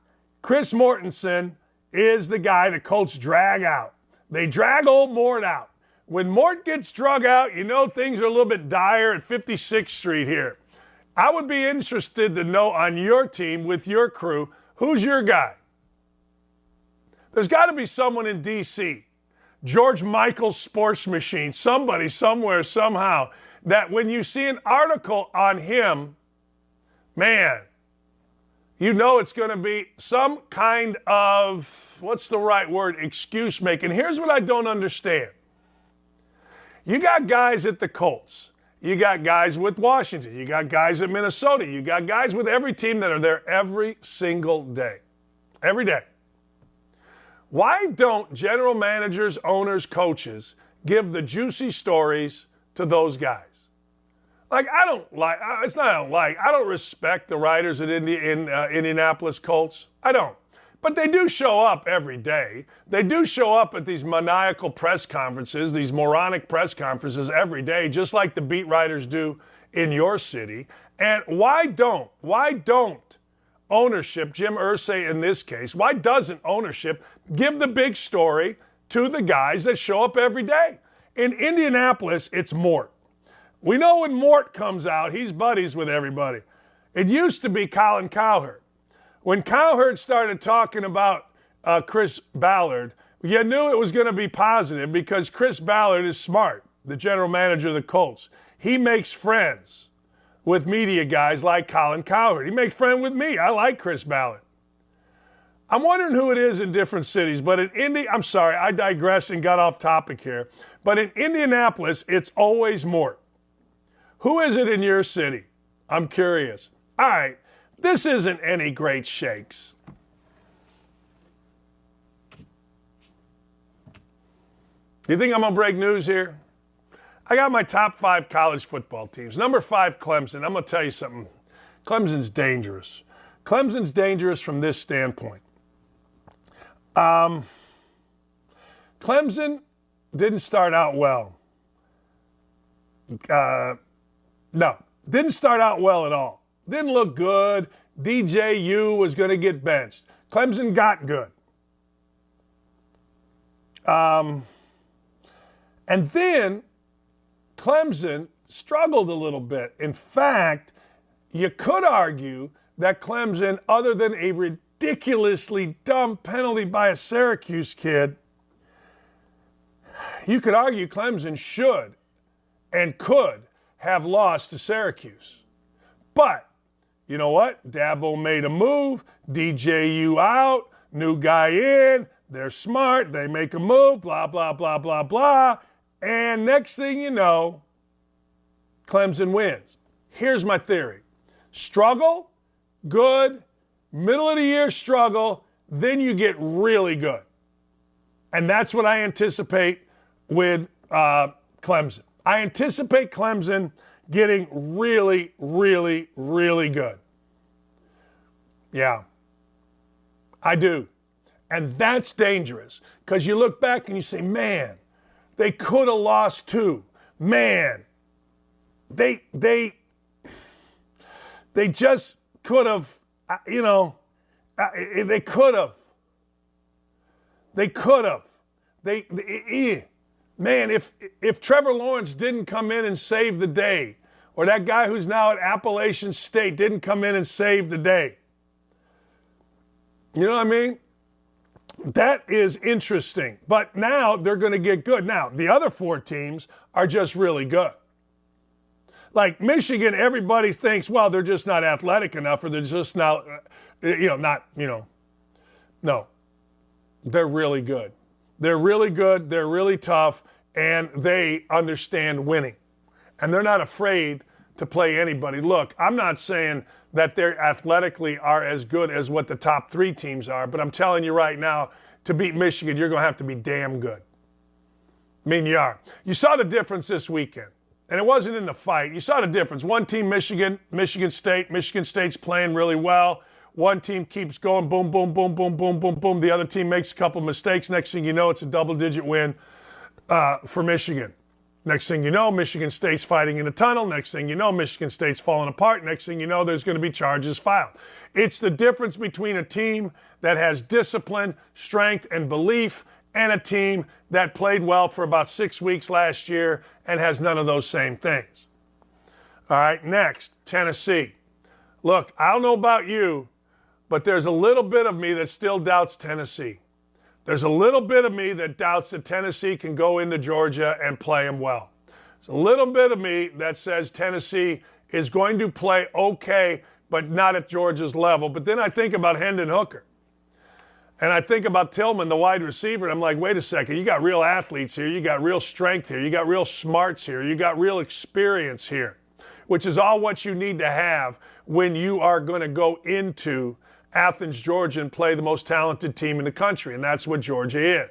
Chris Mortensen is the guy the Colts drag out. They drag old Mort out. When Mort gets drug out, you know things are a little bit dire at 56th Street here. I would be interested to know on your team with your crew, who's your guy? There's got to be someone in D.C., George Michael's sports machine, somebody, somewhere, somehow, that when you see an article on him, man, you know it's going to be some kind of, what's the right word, excuse making. Here's what I don't understand. You got guys at the Colts. You got guys with Washington. You got guys at Minnesota. You got guys with every team that are there every single day. Every day. Why don't general managers, owners, coaches give the juicy stories to those guys? Like, I don't respect the writers at Indianapolis Colts. I don't. But they do show up every day. They do show up at these maniacal press conferences, these moronic press conferences every day, just like the beat writers do in your city. And why don't ownership, Jim Irsay in this case, why doesn't ownership give the big story to the guys that show up every day? In Indianapolis, it's Mort. We know when Mort comes out, he's buddies with everybody. It used to be Colin Cowherd. When Cowherd started talking about Chris Ballard, you knew it was going to be positive because Chris Ballard is smart, the general manager of the Colts. He makes friends with media guys like Colin Cowherd. He makes friends with me. I like Chris Ballard. I'm wondering who it is in different cities, but in I'm sorry, I digressed and got off topic here. But in Indianapolis, it's always Mort. Who is it in your city? I'm curious. All right, this isn't any great shakes. You think I'm going to break news here? I got my top 5 college football teams. Number 5, Clemson. I'm going to tell you something. Clemson's dangerous. Clemson's dangerous from this standpoint. Clemson didn't start out well. No, didn't start out well at all. Didn't look good. DJU was going to get benched. Clemson got good. And then Clemson struggled a little bit. In fact, you could argue that Clemson, other than a ridiculously dumb penalty by a Syracuse kid, you could argue Clemson should and could have lost to Syracuse. But, you know what? Dabo made a move, DJU out, new guy in, they're smart, they make a move, blah, blah, blah, blah, blah. And next thing you know, Clemson wins. Here's my theory. Struggle, good, middle of the year struggle, then you get really good. And that's what I anticipate with Clemson. I anticipate Clemson getting really, really, really good. Yeah. I do. And that's dangerous because you look back and you say, man, they could have lost too. Man, they just could have, they could have. They could have. Man, if Trevor Lawrence didn't come in and save the day, or that guy who's now at Appalachian State didn't come in and save the day. You know what I mean? That is interesting. But now they're going to get good. Now, the other 4 teams are just really good. Like Michigan, everybody thinks, well, they're just not athletic enough, or they're just not, No. They're really good. They're really good. They're really tough, and they understand winning. And they're not afraid to play anybody. Look, I'm not saying that they athletically are as good as what the top 3 teams are, but I'm telling you right now, to beat Michigan, you're going to have to be damn good. I mean, you are. You saw the difference this weekend, and it wasn't in the fight. You saw the difference. One team, Michigan State's playing really well. One team keeps going, boom, boom, boom, boom, boom, boom, boom. The other team makes a couple mistakes. Next thing you know, it's a double-digit win for Michigan. Next thing you know, Michigan State's fighting in a tunnel. Next thing you know, Michigan State's falling apart. Next thing you know, there's going to be charges filed. It's the difference between a team that has discipline, strength, and belief, and a team that played well for about 6 weeks last year and has none of those same things. All right, next, Tennessee. Look, I don't know about you, but there's a little bit of me that still doubts Tennessee. There's a little bit of me that doubts that Tennessee can go into Georgia and play them well. There's a little bit of me that says Tennessee is going to play okay, but not at Georgia's level. But then I think about Hendon Hooker. And I think about Tillman, the wide receiver, and I'm like, wait a second, you got real athletes here. You got real strength here. You got real smarts here. You got real experience here, which is all what you need to have when you are going to go into Athens, Georgia, and play the most talented team in the country, and that's what Georgia is.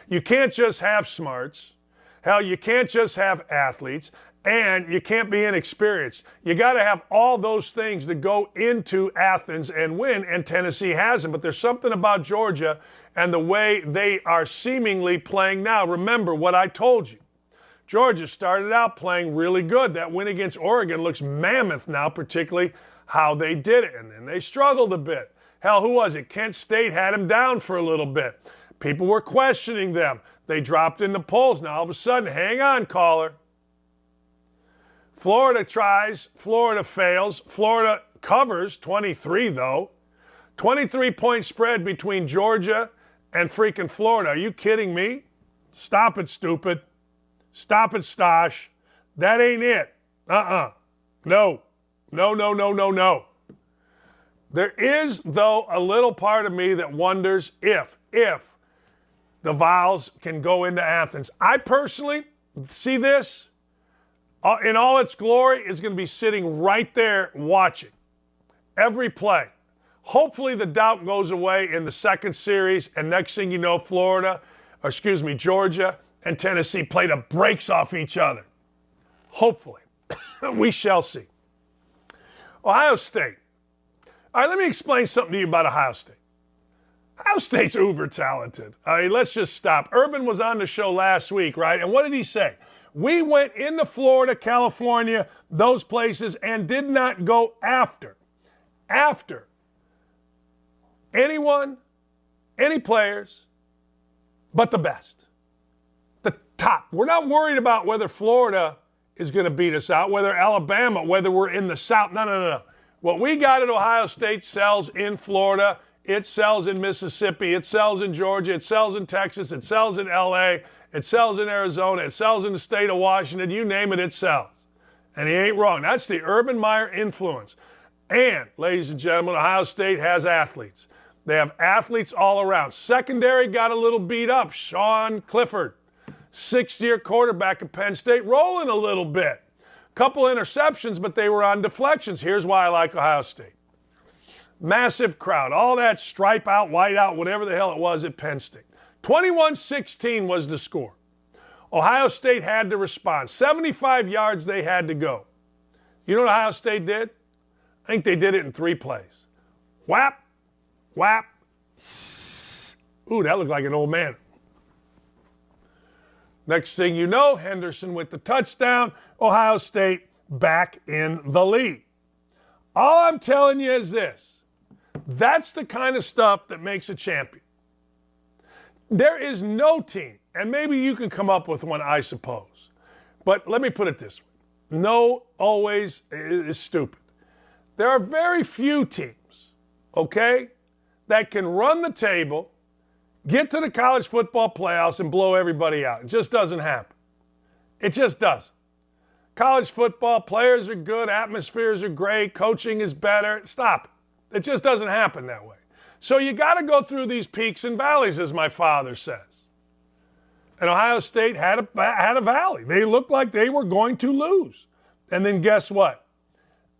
You can't just have smarts. Hell, you can't just have athletes, and you can't be inexperienced. You got to have all those things to go into Athens and win, and Tennessee hasn't. But there's something about Georgia and the way they are seemingly playing now. Remember what I told you. Georgia started out playing really good. That win against Oregon looks mammoth now, particularly how they did it. And then they struggled a bit. Hell, who was it? Kent State had them down for a little bit. People were questioning them. They dropped in the polls. Now all of a sudden, hang on, caller. Florida tries. Florida fails. Florida covers 23, though. 23-point spread between Georgia and freaking Florida. Are you kidding me? Stop it, stupid. Stop it, Stosh. That ain't it. No. No. There is, though, a little part of me that wonders if the Vols can go into Athens. I personally see this in all its glory is going to be sitting right there watching every play. Hopefully the doubt goes away in the second series, and next thing you know, Georgia and Tennessee play the brakes off each other. Hopefully. We shall see. Ohio State. All right, let me explain something to you about Ohio State. Ohio State's uber talented. All right, let's just stop. Urban was on the show last week, right? And what did he say? We went into Florida, California, those places, and did not go after anyone, any players, but the best. The top. We're not worried about whether Florida is going to beat us out, whether Alabama, whether we're in the South. No. What we got at Ohio State sells in Florida. It sells in Mississippi. It sells in Georgia. It sells in Texas. It sells in L.A. It sells in Arizona. It sells in the state of Washington. You name it, it sells. And he ain't wrong. That's the Urban Meyer influence. And, ladies and gentlemen, Ohio State has athletes. They have athletes all around. Secondary got a little beat up. Sean Clifford, sixth-year quarterback at Penn State, rolling a little bit. Couple interceptions, but they were on deflections. Here's why I like Ohio State. Massive crowd. All that stripe out, white out, whatever the hell it was at Penn State. 21-16 was the score. Ohio State had to respond. 75 yards they had to go. You know what Ohio State did? I think they did it in 3 plays. Whap, whap. Ooh, that looked like an old man. Next thing you know, Henderson with the touchdown, Ohio State back in the lead. All I'm telling you is this. That's the kind of stuff that makes a champion. There is no team, and maybe you can come up with one, I suppose. But let me put it this way. No always is stupid. There are very few teams, okay, that can run the table, get to the college football playoffs, and blow everybody out. It just doesn't happen. It just doesn't. College football, players are good, atmospheres are great, coaching is better. Stop it. It just doesn't happen that way. So you got to go through these peaks and valleys, as my father says. And Ohio State had a valley. They looked like they were going to lose. And then guess what?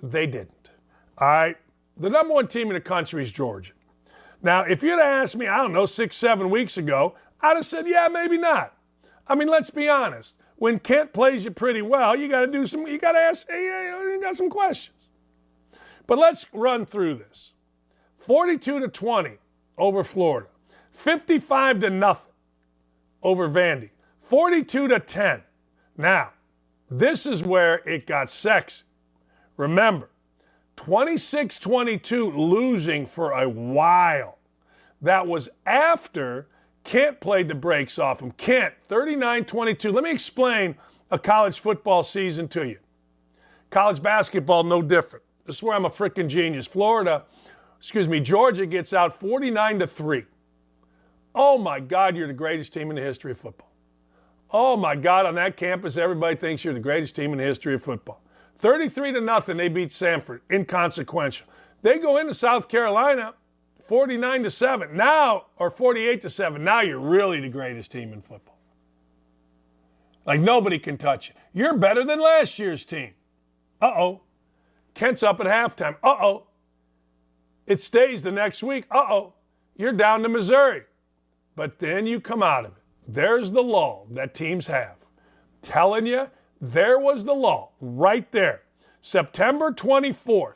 They didn't. All right? The number one team in the country is Georgia. Now, if you'd asked me, I don't know, 6-7 weeks ago, I'd have said, yeah, maybe not. I mean, let's be honest. When Kent plays you pretty well, you got to ask, you got some questions. But let's run through this. 42-20 over Florida. 55-0 over Vandy. 42-10. Now, this is where it got sexy. Remember, 26-22 losing for a while. That was after Kent played the brakes off him. Kent, 39-22. Let me explain a college football season to you. College basketball, no different. This is where I'm a freaking genius. Georgia gets out 49-3. Oh my God, you're the greatest team in the history of football. Oh my God, on that campus, everybody thinks you're the greatest team in the history of football. 33-0, they beat Samford. Inconsequential. They go into South Carolina, 49-7. Now, or 48-7. Now you're really the greatest team in football. Like nobody can touch you. You're better than last year's team. Uh-oh. Kent's up at halftime. Uh-oh. It stays the next week. Uh-oh. You're down to Missouri. But then you come out of it. There's the lull that teams have. Telling you, there was the lull right there. September 24th,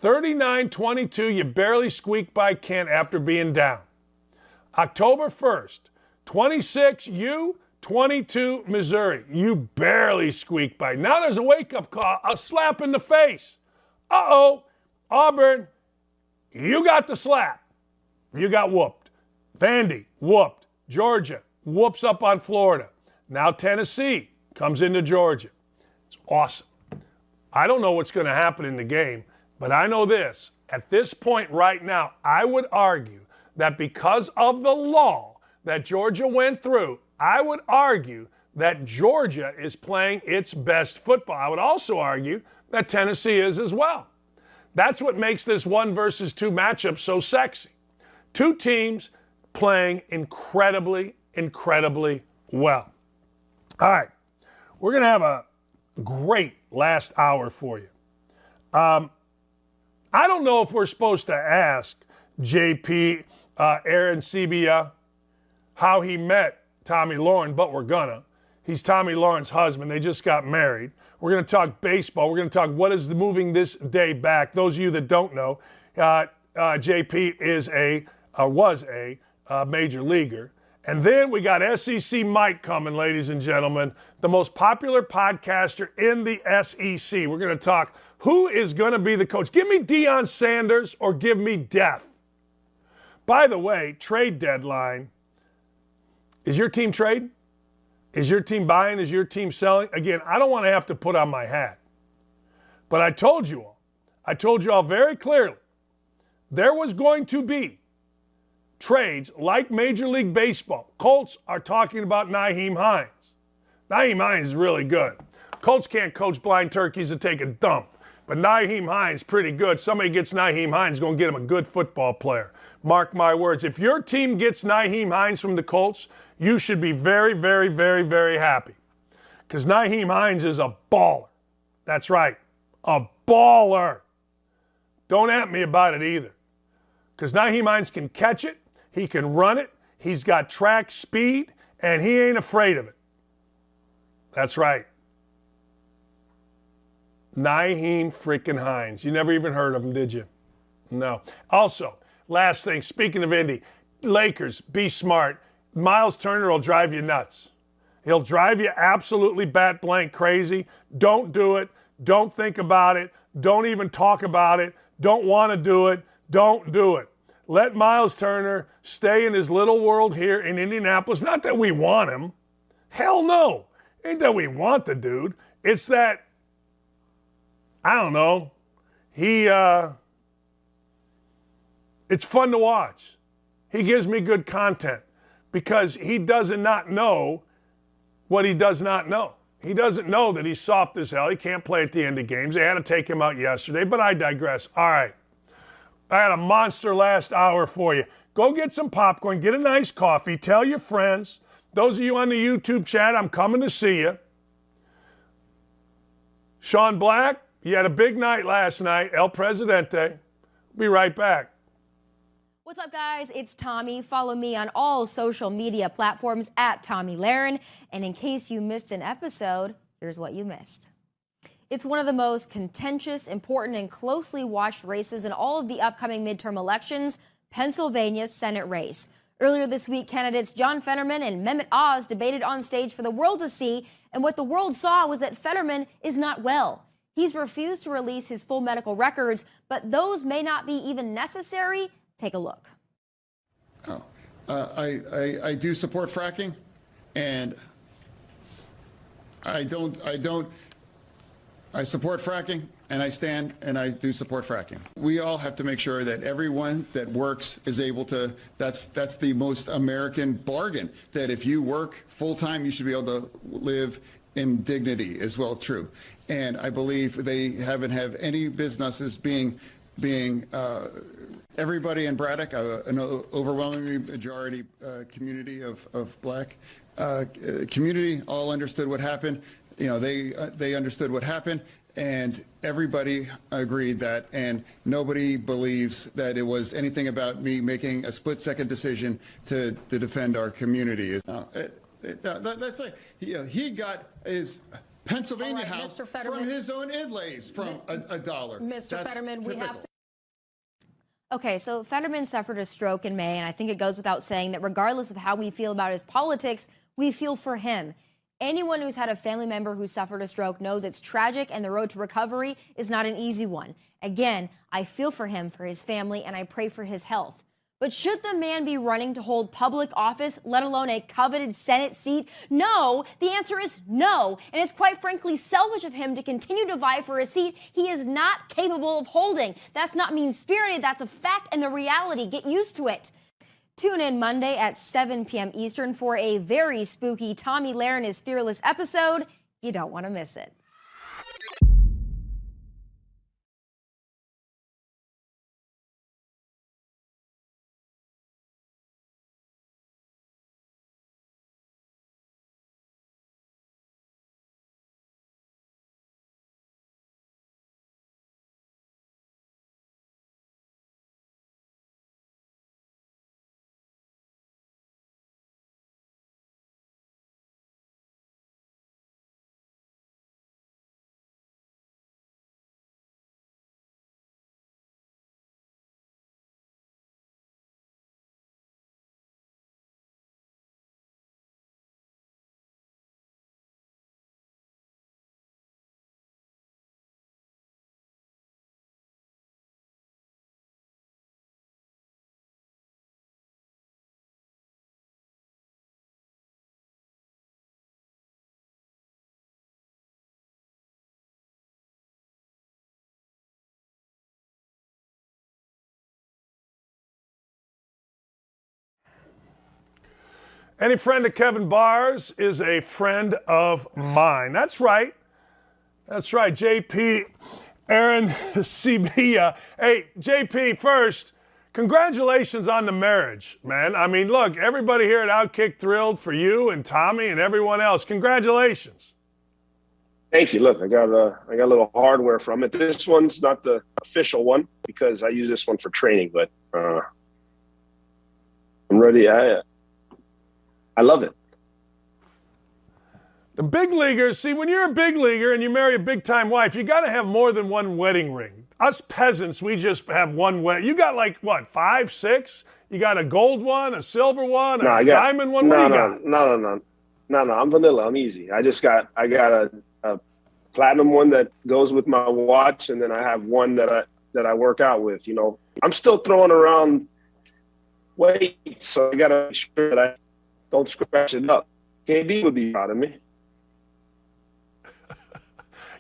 39-22, you barely squeaked by Kent after being down. October 1st, 26 you, 22 Missouri. You barely squeaked by. Now there's a wake-up call, a slap in the face. Uh-oh, Auburn, you got the slap. You got whooped. Vandy, whooped. Georgia, whoops up on Florida. Now Tennessee comes into Georgia. It's awesome. I don't know what's going to happen in the game, but I know this. At this point right now, I would argue that because of the law that Georgia went through, I would argue that Georgia is playing its best football. I would also argue that Tennessee is as well. That's what makes this 1 versus 2 matchup so sexy. Two teams playing incredibly, incredibly well. All right. We're going to have a great last hour for you. I don't know if we're supposed to ask JP Arencibia how he met Tommy Lauren, but we're gonna. He's Tommy Lauren's husband. They just got married. We're going to talk baseball. We're going to talk what is moving this day back. Those of you that don't know, JP was a major leaguer. And then we got SEC Mike coming, ladies and gentlemen, the most popular podcaster in the SEC. We're going to talk who is going to be the coach. Give me Deion Sanders or give me death. By the way, trade deadline. Is your team trading? Is your team buying? Is your team selling? Again, I don't want to have to put on my hat. But I told you all very clearly, there was going to be trades like Major League Baseball. Colts are talking about Nyheim Hines. Nyheim Hines is really good. Colts can't coach blind turkeys to take a dump. But Nyheim Hines pretty good. Somebody gets Nyheim Hines, going to get him a good football player. Mark my words. If your team gets Nyheim Hines from the Colts, you should be very, very, very, very happy. Because Nyheim Hines is a baller. That's right. A baller. Don't at me about it either. Because Nyheim Hines can catch it. He can run it. He's got track speed. And he ain't afraid of it. That's right. Nyheim freaking Hines. You never even heard of him, did you? No. Also, last thing, speaking of Indy, Lakers, be smart. Miles Turner will drive you nuts. He'll drive you absolutely bat blank crazy. Don't do it. Don't think about it. Don't even talk about it. Don't want to do it. Don't do it. Let Miles Turner stay in his little world here in Indianapolis. Not that we want him. Hell no. Ain't that we want the dude. It's that, I don't know, it's fun to watch. He gives me good content because he does not know what he does not know. He doesn't know that he's soft as hell. He can't play at the end of games. They had to take him out yesterday, but I digress. All right. I had a monster last hour for you. Go get some popcorn, get a nice coffee, tell your friends. Those of you on the YouTube chat, I'm coming to see you. Sean Black, you had a big night last night. El Presidente. Be right back. What's up, guys? It's Tommy. Follow me on all social media platforms at Tommy Lahren. And in case you missed an episode, here's what you missed. It's one of the most contentious, important, and closely watched races in all of the upcoming midterm elections, Pennsylvania's Senate race. Earlier this week, candidates John Fetterman and Mehmet Oz debated on stage for the world to see, and what the world saw was that Fetterman is not well. He's refused to release his full medical records, but those may not be even necessary. Take a look. I do support fracking, and I support fracking, and I stand and I do support fracking. We all have to make sure that everyone that works is able to, that's the most American bargain, that if you work full time, you should be able to live in dignity as well, true. And I believe they haven't have any businesses being everybody in Braddock, an overwhelmingly majority community of black community, all understood what happened. You know, they understood what happened, and everybody agreed that, and nobody believes that it was anything about me making a split-second decision to defend our community. That's like, he got his Pennsylvania house from his own inlays from a dollar. Mr. Fetterman, typical. we have to. Okay, so Fetterman suffered a stroke in May, and I think it goes without saying that regardless of how we feel about his politics, we feel for him. Anyone who's had a family member who suffered a stroke knows it's tragic, and the road to recovery is not an easy one. Again, I feel for him, for his family, and I pray for his health. But should the man be running to hold public office, let alone a coveted Senate seat? No. The answer is no. And it's quite frankly selfish of him to continue to vie for a seat he is not capable of holding. That's not mean-spirited. That's a fact and the reality. Get used to it. Tune in Monday at 7 p.m. Eastern for a very spooky Tommy Lahren is Fearless episode. You don't want to miss it. Any friend of Kevin Barr's is a friend of mine. That's right. That's right. JP, Arencibia. Hey, JP, first, congratulations on the marriage, man. I mean, look, everybody here at Outkick thrilled for you and Tommy and everyone else. Congratulations. Thank you. Look, I got a little hardware from it. This one's not the official one because I use this one for training, but I'm ready. I love it. The big leaguers, see, when you're a big leaguer and you marry a big-time wife, you got to have more than one wedding ring. us peasants, we just have one way. You got like what, 5, 6? You got a gold one, a silver one, diamond one. What do you got? No. I'm vanilla. I'm easy. I got a platinum one that goes with my watch, and then I have one that I work out with. You know, I'm still throwing around weights, so I got to make sure that I don't scratch it up. KB would be proud of me.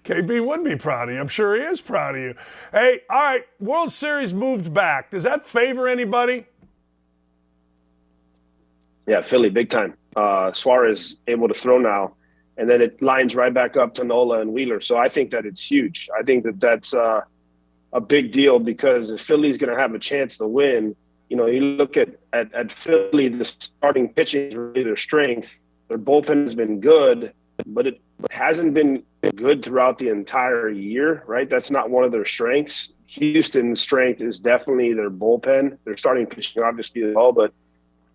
KB would be proud of you. I'm sure he is proud of you. Hey, all right, World Series moved back. Does that favor anybody? Yeah, Philly, big time. Suarez able to throw now, and then it lines right back up to Nola and Wheeler. So I think that it's huge. I think that that's a big deal, because if Philly's going to have a chance to win, you know, you look at Philly, the starting pitching is really their strength. Their bullpen has been good, but it hasn't been good throughout the entire year, right? That's not one of their strengths. Houston's strength is definitely their bullpen. Their starting pitching, obviously, as well. But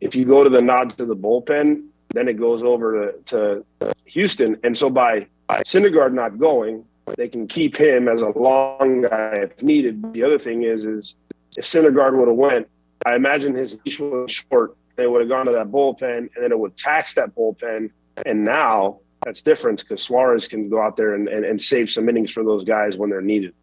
if you go to the nod to the bullpen, then it goes over to Houston. And so by Syndergaard not going, they can keep him as a long guy if needed. The other thing is if Syndergaard would have went, I imagine his leash was short. They would have gone to that bullpen, and then it would tax that bullpen. And now that's different, because Suarez can go out there and save some innings for those guys when they're needed.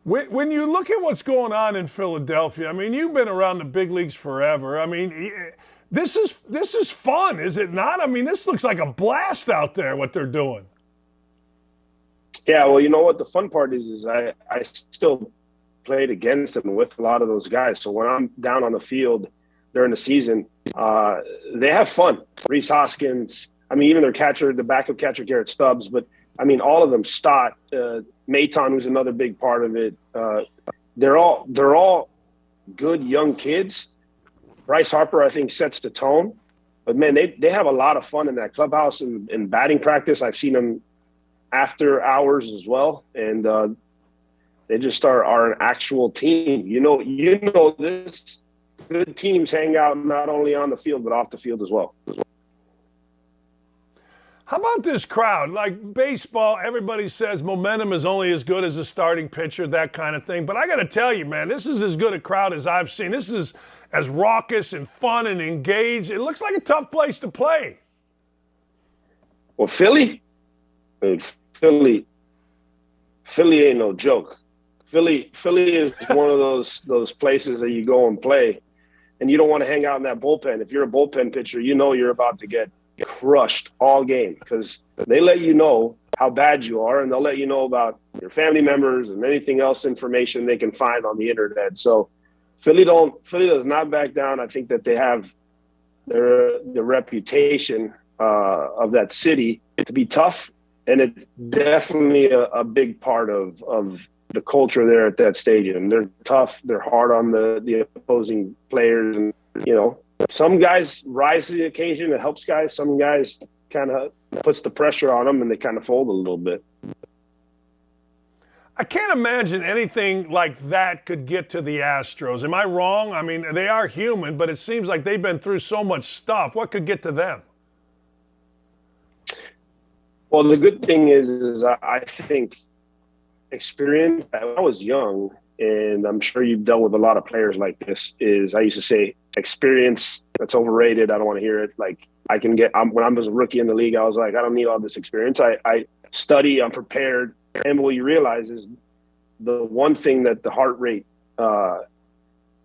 When you look at what's going on in Philadelphia, I mean, you've been around the big leagues forever. I mean, this is fun, is it not? I mean, this looks like a blast out there, what they're doing. Yeah, well, you know what? The fun part is I still played against and with a lot of those guys. So when I'm down on the field during the season, they have fun. Rhys Hoskins, I mean, even their catcher, the backup catcher, Garrett Stubbs, but I mean, all of them, Stott, Maton, who's another big part of it. They're all good young kids. Bryce Harper, I think, sets the tone. But, man, they have a lot of fun in that clubhouse and in batting practice. I've seen them after hours as well. And they just are an actual team. You know this. Good teams hang out not only on the field but off the field as well. How about this crowd? Like baseball, everybody says momentum is only as good as a starting pitcher, that kind of thing. But I got to tell you, man, this is as good a crowd as I've seen. This is as raucous and fun and engaged. It looks like a tough place to play. Well, Philly ain't no joke. Philly is one of those places that you go and play, and you don't want to hang out in that bullpen. If you're a bullpen pitcher, you know you're about to get crushed all game, because they let you know how bad you are, and they'll let you know about your family members and anything else information they can find on the internet. So Philly does not back down. I think that they have the reputation of that city to be tough, and it's definitely a big part of the culture there at that stadium. They're tough. They're hard on the opposing players, and some guys rise to the occasion. It helps guys. Some guys kind of puts the pressure on them, and they kind of fold a little bit. I can't imagine anything like that could get to the Astros. Am I wrong? I mean, they are human, but it seems like they've been through so much stuff. What could get to them? Well, the good thing is I think experience. I was young, and I'm sure you've dealt with a lot of players like this, is I used to say experience, that's overrated. I don't want to hear it. Like when I was a rookie in the league, I was like, I don't need all this experience. I study, I'm prepared. And what you realize is the one thing that the heart rate or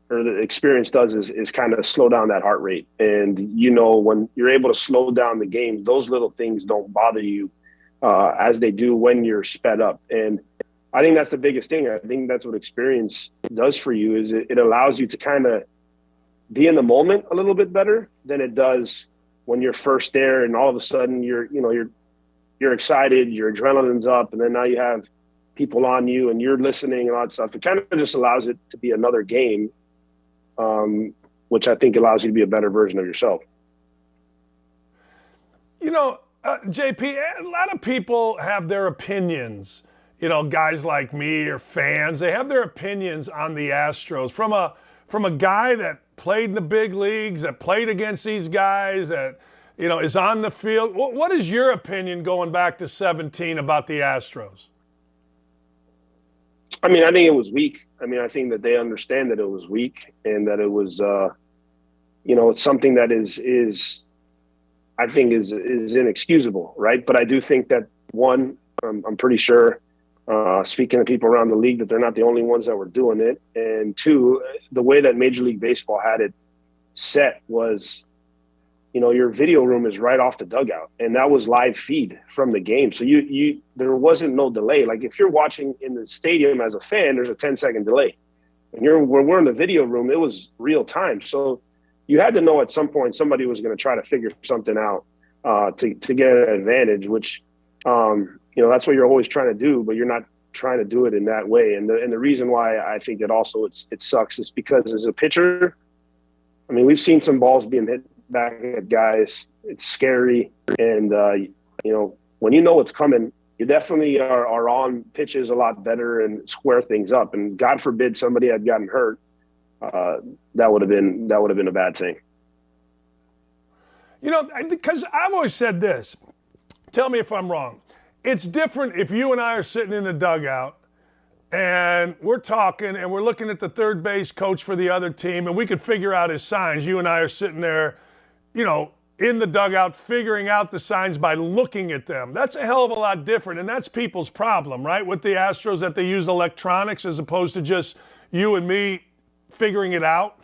the experience does is kind of slow down that heart rate. And, when you're able to slow down the game, those little things don't bother you as they do when you're sped up. And I think that's the biggest thing. I think that's what experience does for you, is it allows you to kind of be in the moment a little bit better than it does when you're first there, and all of a sudden you're excited, your adrenaline's up, and then now you have people on you and you're listening and all that stuff. It kind of just allows it to be another game, which I think allows you to be a better version of yourself. JP, a lot of people have their opinions. Guys like me or fans, they have their opinions on the Astros from a guy that played in the big leagues, that played against these guys, that is on the field. What is your opinion going back to 2017 about the Astros? I mean, I think it was weak. I mean, I think that they understand that it was weak and that it was, it's something that is I think is inexcusable, right? But I do think that one, I'm pretty sure, speaking to people around the league, that they're not the only ones that were doing it. And two, the way that Major League Baseball had it set was, your video room is right off the dugout, and that was live feed from the game. So there wasn't no delay. Like if you're watching in the stadium as a fan, there's a 10-second delay. And when we're in the video room, it was real time. So you had to know at some point somebody was going to try to figure something out to get an advantage, which, that's what you're always trying to do, but you're not trying to do it in that way. And the reason why I think that also it sucks is because as a pitcher, I mean, we've seen some balls being hit back at guys. It's scary. And, when you know it's coming, you definitely are on pitches a lot better and square things up. And God forbid somebody had gotten hurt. That would have been a bad thing. Because I've always said this. Tell me if I'm wrong. It's different if you and I are sitting in a dugout and we're talking and we're looking at the third base coach for the other team and we could figure out his signs. You and I are sitting there, in the dugout figuring out the signs by looking at them. That's a hell of a lot different, and that's people's problem, right, with the Astros, that they use electronics as opposed to just you and me figuring it out?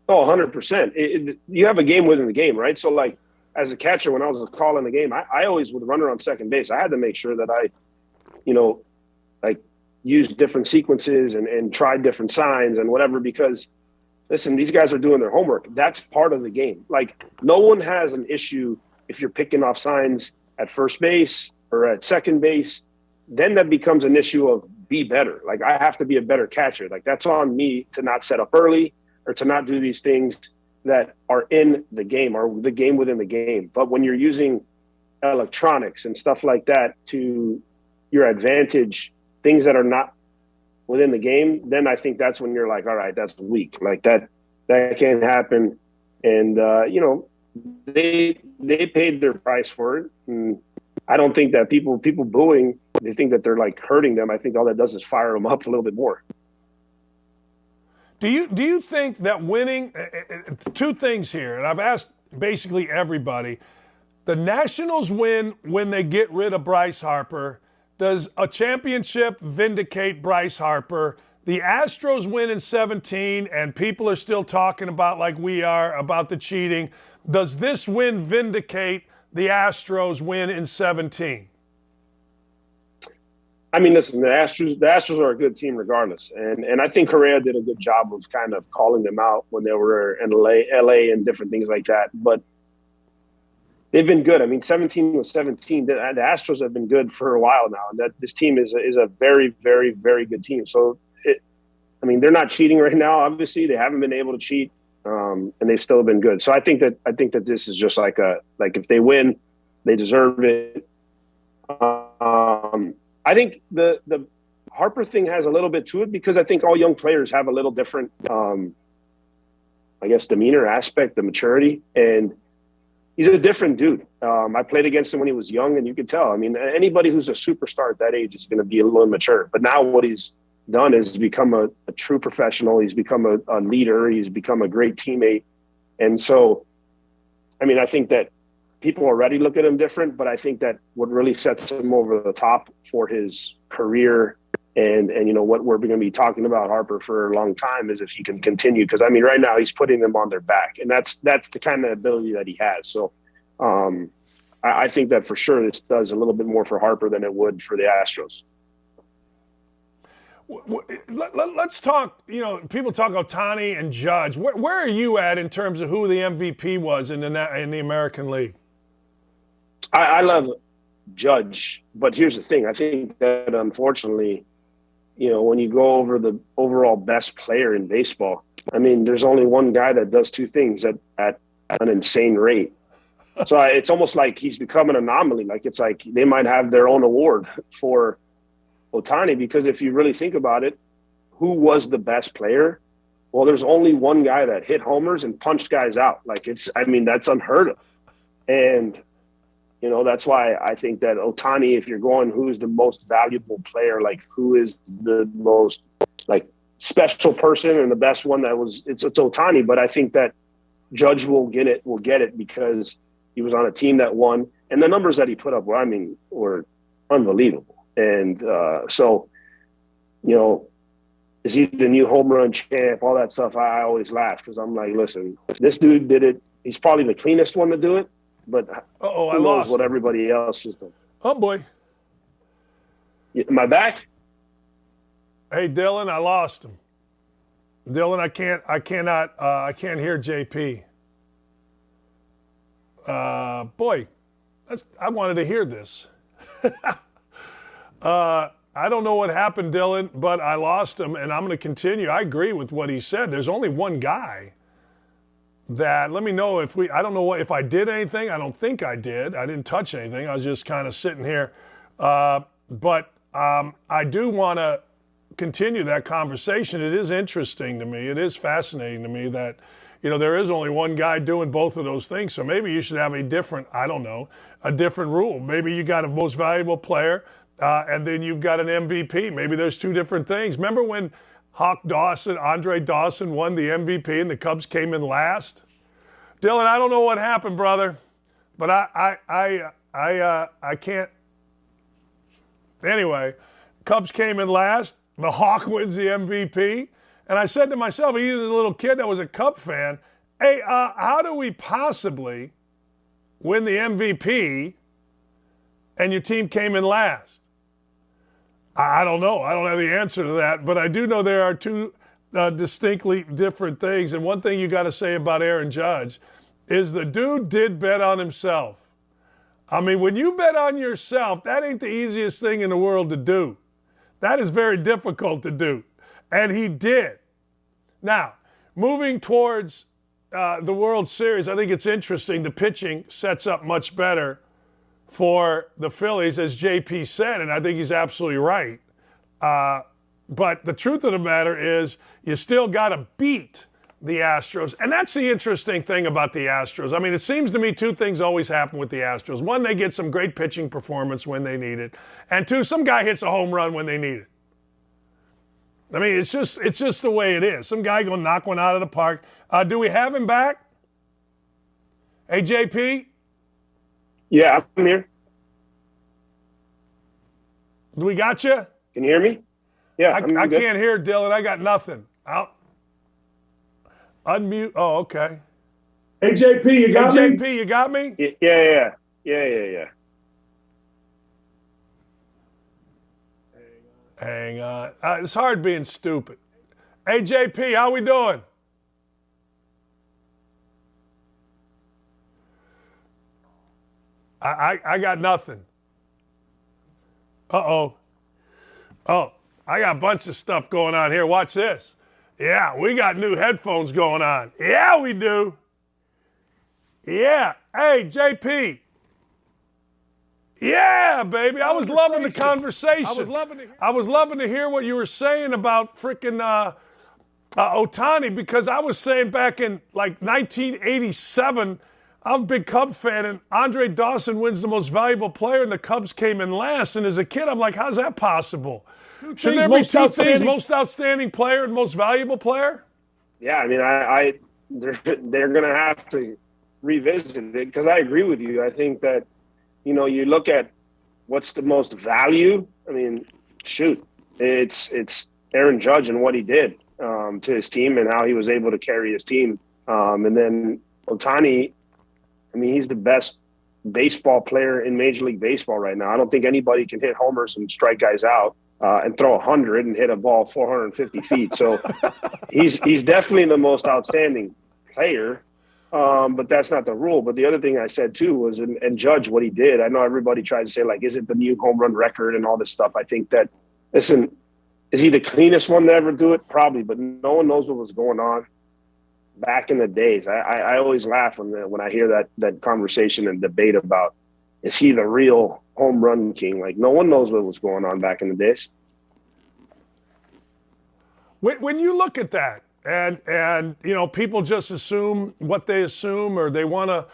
Oh, 100%. You have a game within the game, right? So, like, as a catcher, when I was calling the game, I always would run around second base. I had to make sure that I, used different sequences and tried different signs and whatever, because, listen, these guys are doing their homework. That's part of the game. Like, no one has an issue if you're picking off signs at first base or at second base. Then that becomes an issue of be better. Like, I have to be a better catcher. Like, that's on me to not set up early or to not do these things that are in the game or the game within the game. But when you're using electronics and stuff like that to your advantage, things that are not within the game, then I think that's when you're like, all right, that's weak. Like that can't happen. And, they paid their price for it. And I don't think that people booing, they think that they're like hurting them. I think all that does is fire them up a little bit more. Do you think that winning – two things here, and I've asked basically everybody. The Nationals win when they get rid of Bryce Harper. Does a championship vindicate Bryce Harper? The Astros win in 17, and people are still talking about, like we are, about the cheating. Does this win vindicate the Astros win in 17? I mean, listen, the Astros are a good team regardless. And I think Correa did a good job of kind of calling them out when they were in LA and different things like that. But they've been good. I mean, 17 was 17. The Astros have been good for a while now. And that this team is a very, very, very good team. So, they're not cheating right now. Obviously, they haven't been able to cheat, and they've still been good. So I think that this is just like if they win, they deserve it. I think the Harper thing has a little bit to it because I think all young players have a little different, demeanor aspect, the maturity, and he's a different dude. I played against him when he was young, and you could tell. I mean, anybody who's a superstar at that age is going to be a little immature. But now what he's done is become a true professional. He's become a leader. He's become a great teammate. And so, I think that people already look at him different, but I think that what really sets him over the top for his career and what we're going to be talking about Harper for a long time is if he can continue. Because, right now he's putting them on their back, and that's the kind of ability that he has. So I think that for sure this does a little bit more for Harper than it would for the Astros. Let's talk, people talk Ohtani and Judge. Where are you at in terms of who the MVP was in the American League? I love Judge, but here's the thing. I think that unfortunately, when you go over the overall best player in baseball, there's only one guy that does two things at an insane rate. So it's almost like he's become an anomaly. Like it's like they might have their own award for Ohtani, because if you really think about it, who was the best player? Well, there's only one guy that hit homers and punched guys out. Like that's unheard of. And That's why I think that Ohtani, if you're going who's the most valuable player, like who is the most like special person and the best one, it's Ohtani. But I think that Judge will get it because he was on a team that won, and the numbers that he put up were unbelievable. And so, is he the new home run champ? All that stuff. I always laugh because I'm like, listen, this dude did it. He's probably the cleanest one to do it, but who knows what everybody else has done. Oh boy. Am I back? Hey Dylan, I lost him. Dylan, I can't hear JP. Boy, I wanted to hear this. I don't know what happened, Dylan, but I lost him, and I'm going to continue. I agree with what he said. There's only one guy that, let me know I don't know if I did anything. I don't think I did. I didn't touch anything. I was just kind of sitting here. But I do want to continue that conversation. It is interesting to me. It is fascinating to me that, there is only one guy doing both of those things. So maybe you should have a different rule. Maybe you got a most valuable player, and then you've got an MVP. Maybe there's two different things. Remember when Andre Dawson won the MVP and the Cubs came in last? Dylan, I don't know what happened, brother, but I can't. Anyway, Cubs came in last. The Hawk wins the MVP. And I said to myself, he's a little kid that was a Cub fan, hey, how do we possibly win the MVP and your team came in last? I don't know. I don't have the answer to that, but I do know there are two distinctly different things. And one thing you got to say about Aaron Judge is the dude did bet on himself. I mean, when you bet on yourself, that ain't the easiest thing in the world to do. That is very difficult to do. And he did. Now, moving towards the World Series, I think it's interesting. The pitching sets up much better for the Phillies, as JP said, and I think he's absolutely right. But the truth of the matter is you still got to beat the Astros. And that's the interesting thing about the Astros. I mean, it seems to me two things always happen with the Astros. One, they get some great pitching performance when they need it. And two, some guy hits a home run when they need it. I mean, it's just the way it is. Some guy going to knock one out of the park. Do we have him back? Hey, JP? Yeah, I'm here. Do we got you? Can you hear me? Yeah, I can't hear Dylan. I got nothing. Unmute. Oh, okay. Hey, JP, you got me? JP, you got me? Yeah. Hang on. It's hard being stupid. Hey, JP, how we doing? I got nothing. Uh-oh. Oh, I got a bunch of stuff going on here. Watch this. Yeah, we got new headphones going on. Yeah, we do. Yeah. Hey, JP. Yeah, baby. I was loving the conversation. I was loving to hear what you were saying about freaking Ohtani, because I was saying back in like 1987, I'm a big Cub fan, and Andre Dawson wins the most valuable player, and the Cubs came in last. And as a kid, I'm like, how's that possible? Should there be two things, most outstanding player and most valuable player? Yeah, I mean, they're going to have to revisit it, because I agree with you. I think that, you look at what's the most value. I mean, shoot, it's Aaron Judge and what he did to his team and how he was able to carry his team. And then Ohtani, I mean, he's the best baseball player in Major League Baseball right now. I don't think anybody can hit homers and strike guys out and throw 100 and hit a ball 450 feet. So he's definitely the most outstanding player. But that's not the rule. But the other thing I said too was, and Judge, what he did, I know everybody tries to say, like, is it the new home run record and all this stuff? I think that, listen, is he the cleanest one to ever do it? Probably, but no one knows what was going on back in the days. I always laugh when I hear that conversation and debate about, is he the real home run king? Like, no one knows what was going on back in the days. When you look at that, and people just assume what they assume, or they want to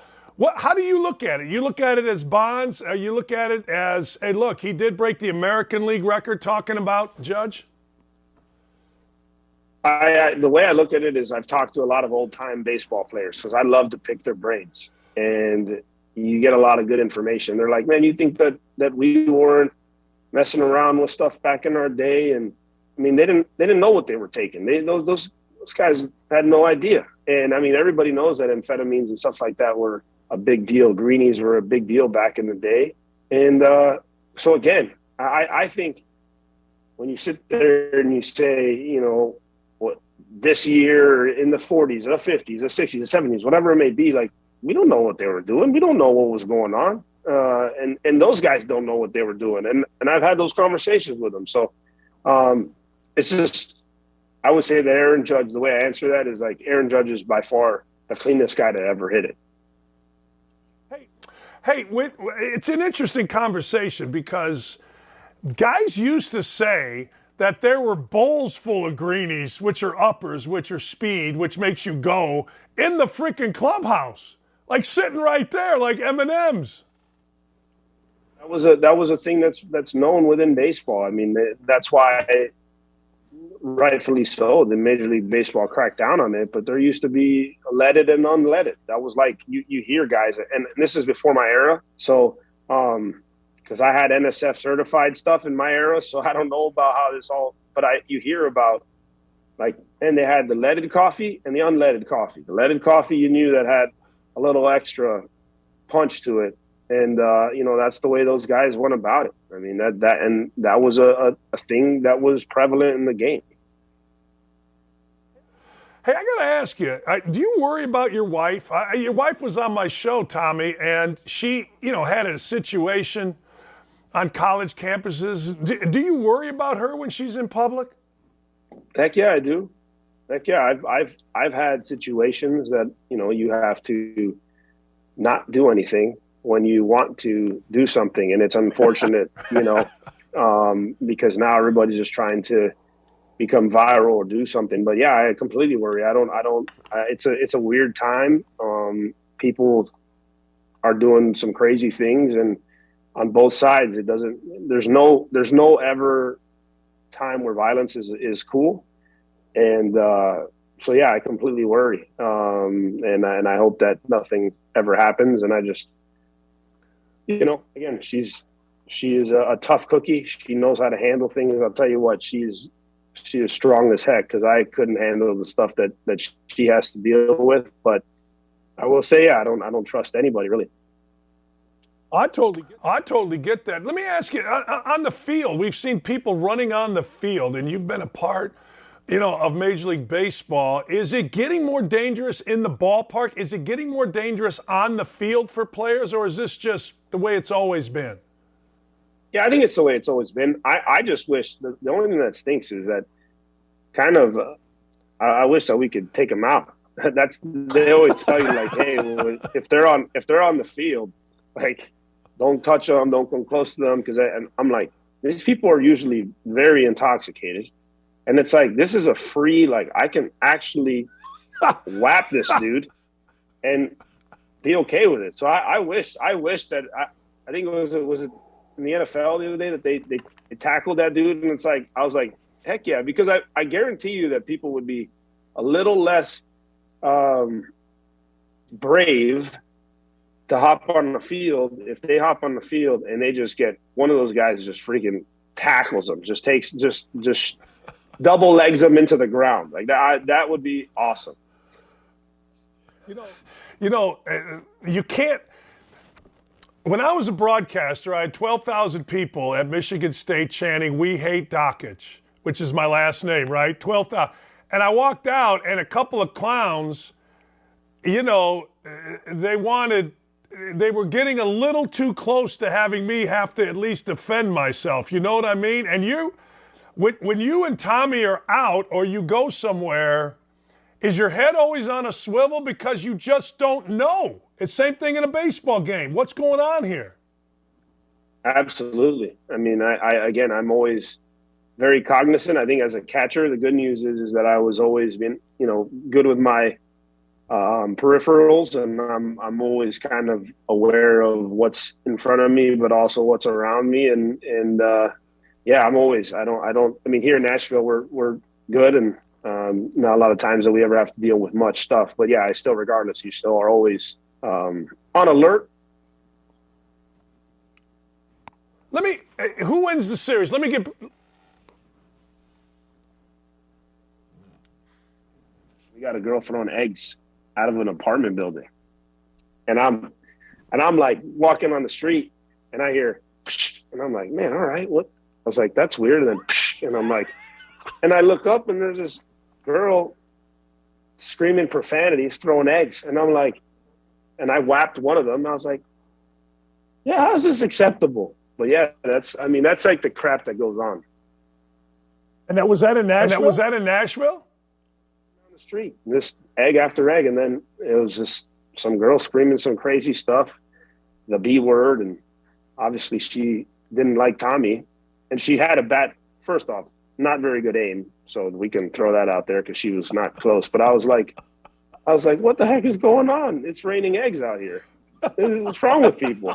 How do you look at it? You look at it as bonds? Or you look at it as, hey, look, he did break the American League record talking about Judge? The way I look at it is I've talked to a lot of old-time baseball players because I love to pick their brains. And you get a lot of good information. They're like, man, you think that we weren't messing around with stuff back in our day? And, I mean, they didn't know what they were taking. Those guys had no idea. And, I mean, everybody knows that amphetamines and stuff like that were a big deal. Greenies were a big deal back in the day. And so, again, I think when you sit there and you say, you know, what this year in the 40s, the 50s, the 60s, the 70s, whatever it may be, like, we don't know what they were doing. We don't know what was going on. And those guys don't know what they were doing. And I've had those conversations with them. So it's just, I would say that Aaron Judge, the way I answer that is like Aaron Judge is by far the cleanest guy to ever hit it. Hey, it's an interesting conversation because guys used to say that there were bowls full of greenies, which are uppers, which are speed, which makes you go, in the freaking clubhouse, like sitting right there, like M&Ms. That was a thing that's known within baseball. I mean, that's why, rightfully so, the Major League Baseball cracked down on it. But there used to be leaded and unleaded. That was like you hear guys, and this is before my era. So, because I had NSF certified stuff in my era, so I don't know about how this all. But you hear about, like, and they had the leaded coffee and the unleaded coffee. The leaded coffee, you knew that had a little extra punch to it. And, you know, that's the way those guys went about it. I mean, that was a thing that was prevalent in the game. Hey, I got to ask you, do you worry about your wife? Your wife was on my show, Tommy, and she, you know, had a situation on college campuses. Do you worry about her when she's in public? Heck yeah, I do. Heck yeah, I've had situations that, you know, you have to not do anything when you want to do something, and it's unfortunate, you know, because now everybody's just trying to become viral or do something. But yeah, I completely worry. It's a weird time. People are doing some crazy things, and on both sides, there's no ever time where violence is cool. And so yeah, I completely worry. And I hope that nothing ever happens. And I just, you know, again, she is a tough cookie. She knows how to handle things. I'll tell you what, she is strong as heck, because I couldn't handle the stuff that she has to deal with. But I will say, yeah, I don't trust anybody really. I totally get that. Let me ask you, on the field, we've seen people running on the field, and you've been a part, you know, of Major League Baseball. Is it getting more dangerous in the ballpark? Is it getting more dangerous on the field for players, or is this just the way it's always been? Yeah, I think it's the way it's always been. I just wish the only thing that stinks is that kind of I wish that we could take them out. They always tell you, like, hey, well, if they're on the field, like, don't touch them, don't come close to them, because I'm like, these people are usually very intoxicated, and it's like, this is a free, like, I can actually whap this dude and be okay with it. So I wish that I think it was it in the NFL the other day that they tackled that dude, and it's like, I was like, heck yeah, because I guarantee you that people would be a little less brave to hop on the field if they hop on the field and they just get one of those guys just freaking tackles them, just double legs them into the ground. Like that would be awesome. You know, you can't. When I was a broadcaster, I had 12,000 people at Michigan State chanting, "We hate Dakich," which is my last name, right? 12,000. And I walked out, and a couple of clowns, you know, they were getting a little too close to having me have to at least defend myself. You know what I mean? And when you and Tommy are out or you go somewhere, is your head always on a swivel because you just don't know? It's the same thing in a baseball game. What's going on here? Absolutely. I mean, I'm always very cognizant. I think as a catcher, the good news is that I was always been, you know, good with my peripherals, and I'm always kind of aware of what's in front of me, but also what's around me. And yeah, I'm always. I mean, here in Nashville, we're good, and not a lot of times that we ever have to deal with much stuff. But yeah, I still, regardless, you still are always on alert. Who wins the series? We got a girl throwing eggs out of an apartment building, and I'm like walking on the street, and I hear, psh, and I'm like, man, all right, what? I was like, that's weird, and then, psh, and I'm like, and I look up, and there's this girl screaming profanities, throwing eggs, and I'm like, and I whapped one of them. And I was like, yeah, how is this acceptable? But yeah, that's like the crap that goes on. And was that in Nashville? On the street, just egg after egg, and then it was just some girl screaming some crazy stuff, the B word, and obviously she didn't like Tommy, and she had a bad, first off, not very good aim, so we can throw that out there because she was not close. But I was like, what the heck is going on? It's raining eggs out here. What's wrong with people?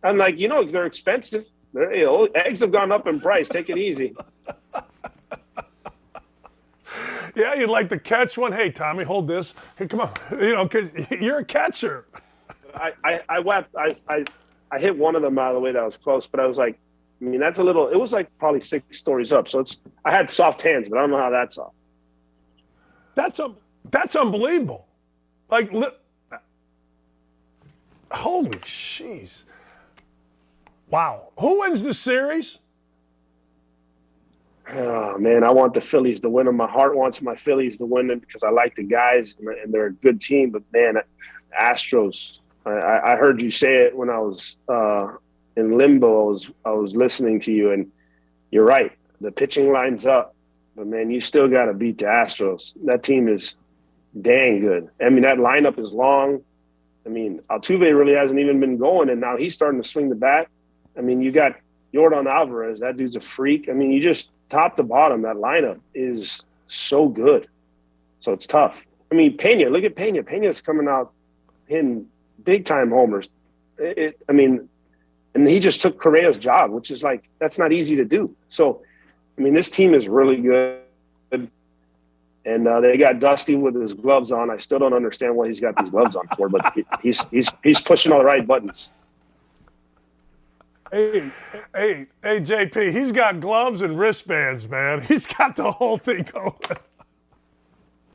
I'm like, they're expensive. Eggs have gone up in price. Take it easy. Yeah, you'd like to catch one. Hey, Tommy, hold this. Hey, come on, because you're a catcher. I whacked. I hit one of them out of the way that was close, but I was like, I mean, that's a little. It was like probably 6 stories up. So I had soft hands, but I don't know how that's soft. That's unbelievable. Like, holy jeez. Wow. Who wins the series? Oh, man, I want the Phillies to win them. My heart wants my Phillies to win them because I like the guys and they're a good team. But, man, Astros, I heard you say it when I was in limbo. I was listening to you, and you're right. The pitching line's up. But, man, you still got to beat the Astros. That team is dang good. I mean, that lineup is long. I mean, Altuve really hasn't even been going, and now he's starting to swing the bat. I mean, you got Yordan Alvarez. That dude's a freak. I mean, you just top to bottom, that lineup is so good. So it's tough. I mean, Pena, look at Pena. Pena's coming out hitting big-time homers. And he just took Correa's job, which is like, that's not easy to do. So, I mean, this team is really good. And they got Dusty with his gloves on. I still don't understand what he's got these gloves on for, but he's pushing all the right buttons. Hey, JP, he's got gloves and wristbands, man. He's got the whole thing going.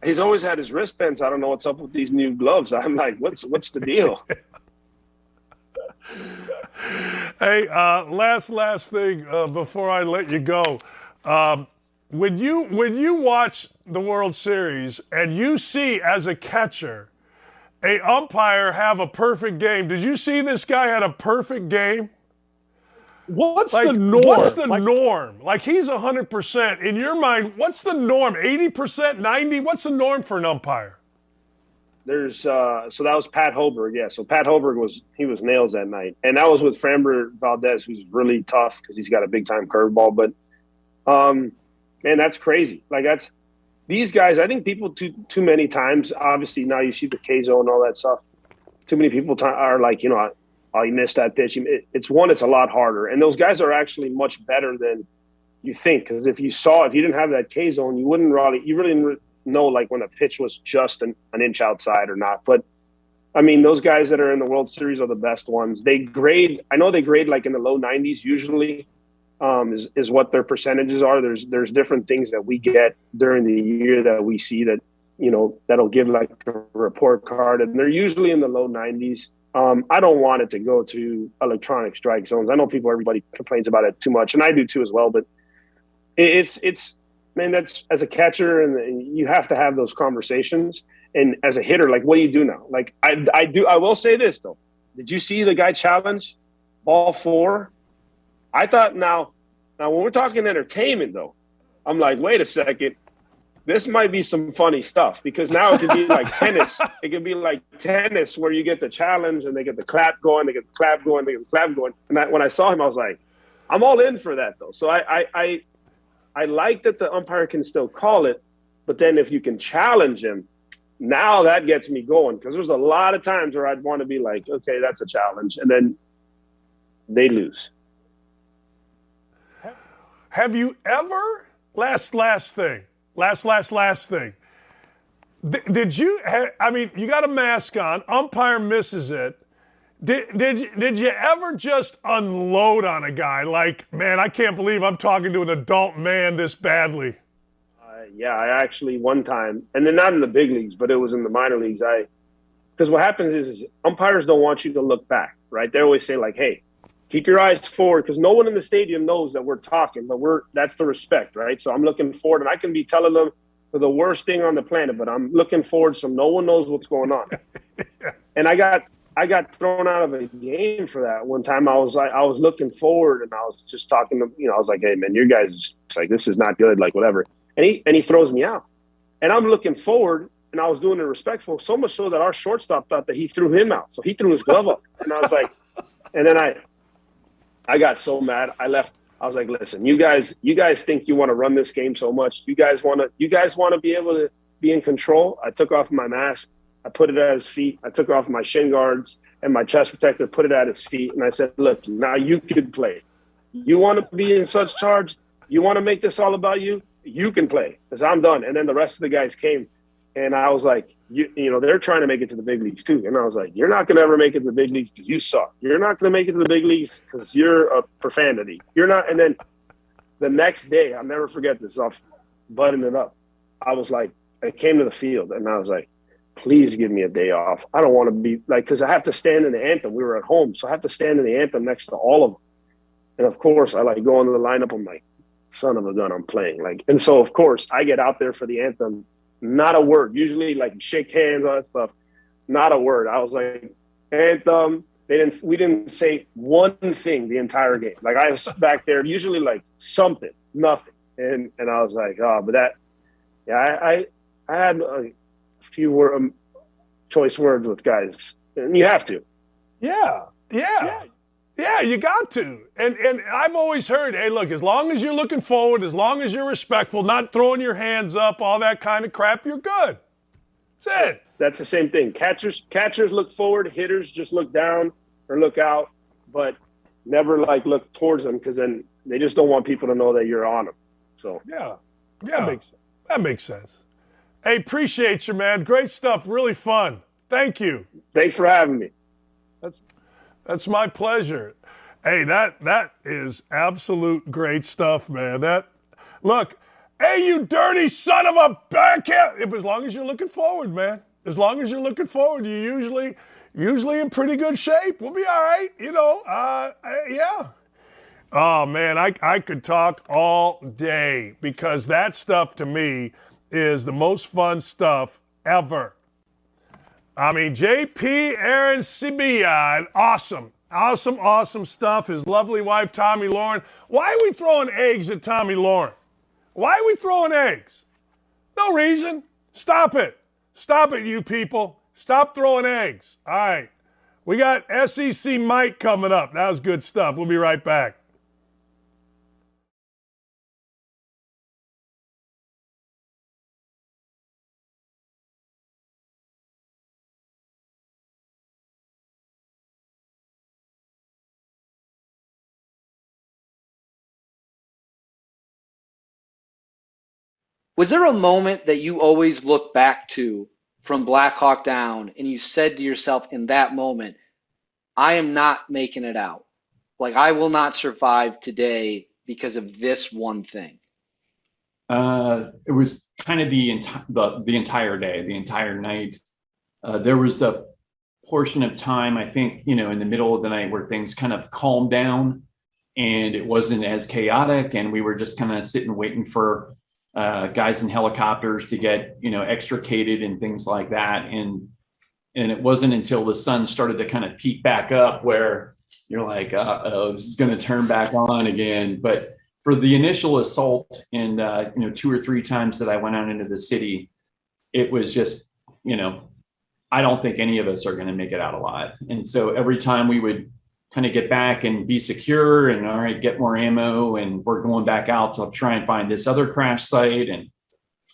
He's always had his wristbands. I don't know what's up with these new gloves. I'm like, what's the deal? Hey, last thing before I let you go. When you watch the World Series and you see as a catcher a umpire have a perfect game, did you see this guy had a perfect game? What's the norm? What's the norm? Like, he's 100%. In your mind, what's the norm? 80%, 90%? What's the norm for an umpire? There's so that was Pat Hoberg, yeah. So Pat Hoberg was nails that night, and that was with Framber Valdez, who's really tough because he's got a big time curveball. But man, that's crazy. Like, that's these guys. I think people too many times. Obviously, now you see the K zone and all that stuff. Too many people are like, oh, you missed that pitch. It's a lot harder. And those guys are actually much better than you think. Because if you didn't have that K zone, you really didn't know like when a pitch was just an inch outside or not. But I mean, those guys that are in the World Series are the best ones. I know they grade like in the low 90s usually is what their percentages are. There's different things that we get during the year that we see that, that'll give like a report card. And they're usually in the low 90s. I don't want it to go to electronic strike zones. I know everybody complains about it too much, and I do too as well. But it's man, that's as a catcher, and you have to have those conversations. And as a hitter, like, what do you do now? Like, I will say this though. Did you see the guy challenge ball 4? I thought now when we're talking entertainment though, I'm like, wait a second. This might be some funny stuff because now it can be like tennis. It can be like tennis where you get the challenge and they get the clap going, they get the clap going, they get the clap going. And when I saw him, I was like, I'm all in for that though. So I like that the umpire can still call it, but then if you can challenge him, now that gets me going, because there's a lot of times where I'd want to be like, okay, that's a challenge, and then they lose. Have you ever, last thing. Did you, I mean, you got a mask on, umpire misses it. Did you ever just unload on a guy like, man, I can't believe I'm talking to an adult man this badly? Yeah, I actually one time, and then not in the big leagues, but it was in the minor leagues. Because what happens is umpires don't want you to look back, right? They always say like, hey, keep your eyes forward, because no one in the stadium knows that we're talking, but that's the respect, right? So I'm looking forward, and I can be telling them the worst thing on the planet, but I'm looking forward so no one knows what's going on. And I got thrown out of a game for that one time. I was looking forward, and I was just talking to, I was like, hey man, you guys, like, this is not good, like whatever. And he throws me out, and I'm looking forward, and I was doing it respectful, so much so that our shortstop thought that he threw him out. So he threw his glove up, and I was like, and then I got so mad. I left. I was like, listen, you guys think you want to run this game so much. You guys want to be able to be in control. I took off my mask. I put it at his feet. I took off my shin guards and my chest protector, put it at his feet. And I said, look, now you can play. You want to be in such charge? You want to make this all about you? You can play, because I'm done. And then the rest of the guys came, and I was like, they're trying to make it to the big leagues too. And I was like, you're not going to ever make it to the big leagues because you suck. You're not going to make it to the big leagues because you're a profanity. You're not. And then the next day, I'll never forget this, off buttoning it up, I was like, I came to the field, and I was like, please give me a day off. I don't want to be like, because I have to stand in the anthem. We were at home, so I have to stand in the anthem next to all of them. And of course, I like go into the lineup. I'm like, son of a gun, I'm playing. Like, and so of course I get out there for the anthem. Not a word. Usually, like, shake hands, all that stuff. Not a word. I was like, anthem. We didn't say one thing the entire game. Like, I was back there, usually like something, nothing. And I was like, oh, but that, yeah, I had a few choice words with guys, and you have to. Yeah, you got to. And I've always heard, hey, look, as long as you're looking forward, as long as you're respectful, not throwing your hands up, all that kind of crap, you're good. That's it. That's the same thing. Catchers look forward, hitters just look down or look out, but never like look towards them, because then they just don't want people to know that you're on them. So yeah, that makes sense. Hey, appreciate you, man. Great stuff. Really fun. Thank you. Thanks for having me. That's my pleasure. Hey, that is absolute great stuff, man. Look, hey, you dirty son of a backhand. As long as you're looking forward, man. As long as you're looking forward, you're usually in pretty good shape. We'll be all right, yeah. Oh, man, I could talk all day, because that stuff to me is the most fun stuff ever. I mean, JP Arencibia, awesome stuff. His lovely wife, Tommy Lauren. Why are we throwing eggs at Tommy Lauren? Why are we throwing eggs? No reason. Stop it. Stop it, you people. Stop throwing eggs. All right. We got SEC Mike coming up. That was good stuff. We'll be right back. Was there a moment that you always look back to from Black Hawk Down and you said to yourself in that moment, I am not making it out? Like, I will not survive today because of this one thing. It was kind of the entire day, the entire night. There was a portion of time, I think, in the middle of the night where things kind of calmed down and it wasn't as chaotic, and we were just kind of sitting waiting for guys in helicopters to get, extricated and things like that. And it wasn't until the sun started to kind of peak back up where you're like, oh, this is going to turn back on again. But for the initial assault and, 2 or 3 times that I went out into the city, it was just, I don't think any of us are going to make it out alive. And so every time we would kind of get back and be secure and all right, get more ammo, and we're going back out to try and find this other crash site. And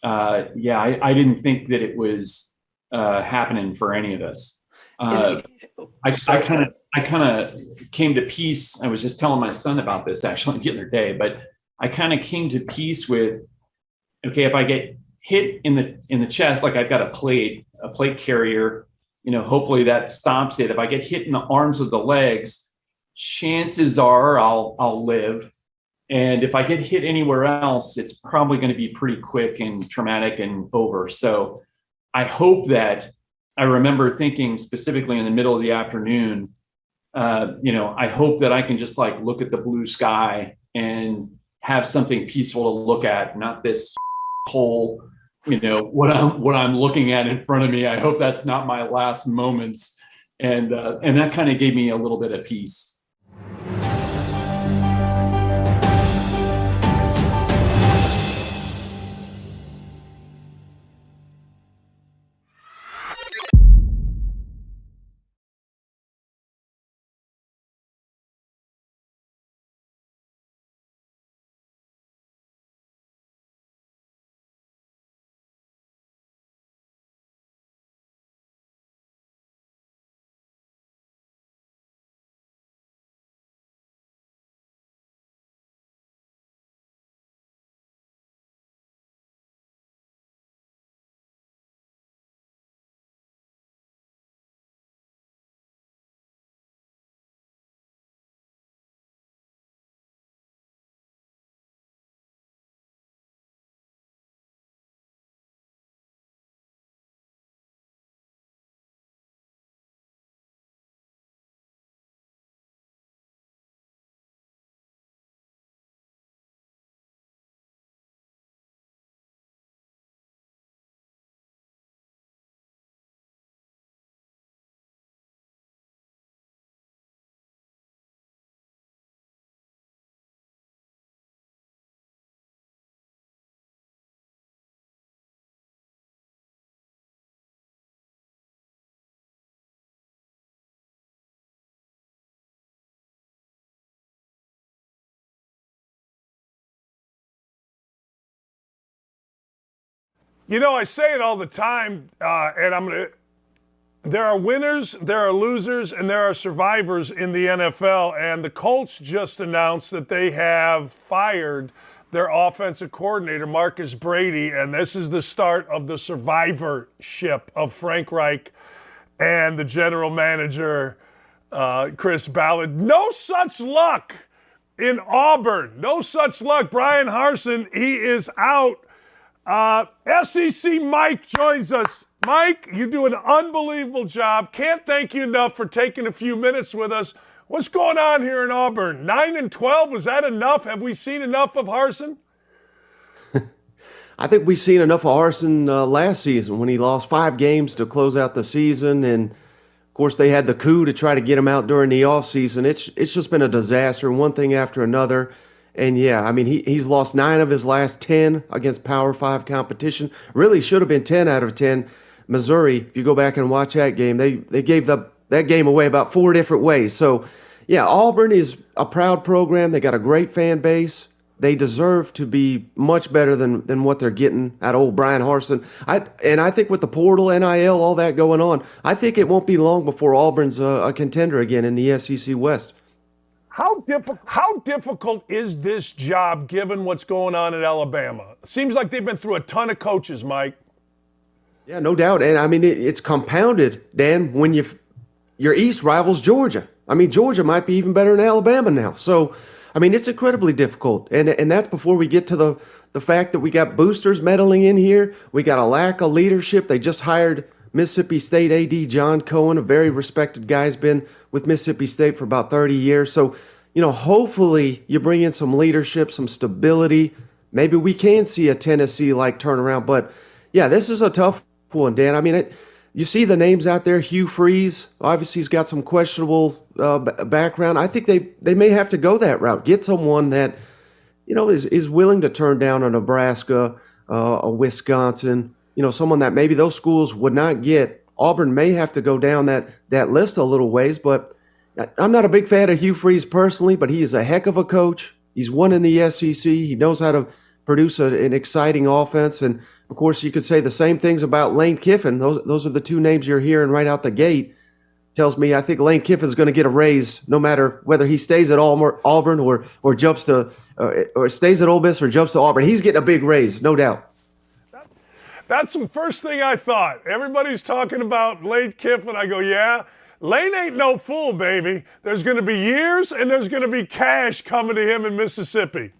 I didn't think that it was happening for any of us. I kind of came to peace. I was just telling my son about this actually the other day, but I kind of came to peace with, okay, if I get hit in the chest, like I've got a plate carrier, hopefully that stops it. If I get hit in the arms or the legs, chances are I'll live. And if I get hit anywhere else, it's probably going to be pretty quick and traumatic and over. So I hope that I remember thinking specifically in the middle of the afternoon, I hope that I can just like look at the blue sky and have something peaceful to look at, not this whole, what I'm looking at in front of me. I hope that's not my last moments. And that kind of gave me a little bit of peace. I say it all the time, and there are winners, there are losers, and there are survivors in the NFL. And the Colts just announced that they have fired their offensive coordinator, Marcus Brady, and this is the start of the survivorship of Frank Reich and the general manager, Chris Ballard. No such luck in Auburn. No such luck. Bryan Harsin, he is out. SEC Mike joins us. Mike, you do an unbelievable job. Can't thank you enough for taking a few minutes with us. What's going on here in Auburn? 9-12, was that enough? Have we seen enough of Harsin? I think we've seen enough of Harsin last season when he lost 5 games to close out the season. And, of course, they had the coup to try to get him out during the offseason. It's just been a disaster, one thing after another. And, yeah, he's lost 9 of his last 10 against Power 5 competition. Really should have been 10 out of 10. Missouri, if you go back and watch that game, they gave that game away about 4 different ways. So, yeah, Auburn is a proud program. They got a great fan base. They deserve to be much better than what they're getting at old Bryan Harsin. I think with the portal, NIL, all that going on, I think it won't be long before Auburn's a contender again in the SEC West. How difficult is this job given what's going on at Alabama? It seems like they've been through a ton of coaches, Mike. Yeah, no doubt. And, it's compounded, Dan, when your East rivals Georgia. Georgia might be even better than Alabama now. So, it's incredibly difficult. And that's before we get to the fact that we got boosters meddling in here. We got a lack of leadership. They just hired Mississippi State AD John Cohen, a very respected guy, has been with Mississippi State for about 30 years. So, hopefully you bring in some leadership, some stability. Maybe we can see a Tennessee-like turnaround. But, yeah, this is a tough one, Dan. You see the names out there. Hugh Freeze, obviously he's got some questionable background. I think they may have to go that route. Get someone that, is willing to turn down a Nebraska, a Wisconsin, someone that maybe those schools would not get. Auburn may have to go down that list a little ways, but I'm not a big fan of Hugh Freeze personally, but he is a heck of a coach. He's won in the SEC. He knows how to produce an exciting offense. And Of course, you could say the same things about Lane Kiffin. Those are the two names you're hearing right out the gate. Tells me I think Lane Kiffin is going to get a raise no matter whether he stays at Auburn or jumps to or stays at Ole Miss or jumps to Auburn. He's getting a big raise, no doubt. That's the first thing I thought. Everybody's talking about Lane Kiffin. I go, yeah, Lane ain't no fool, baby. There's going to be years and there's going to be cash coming to him in Mississippi.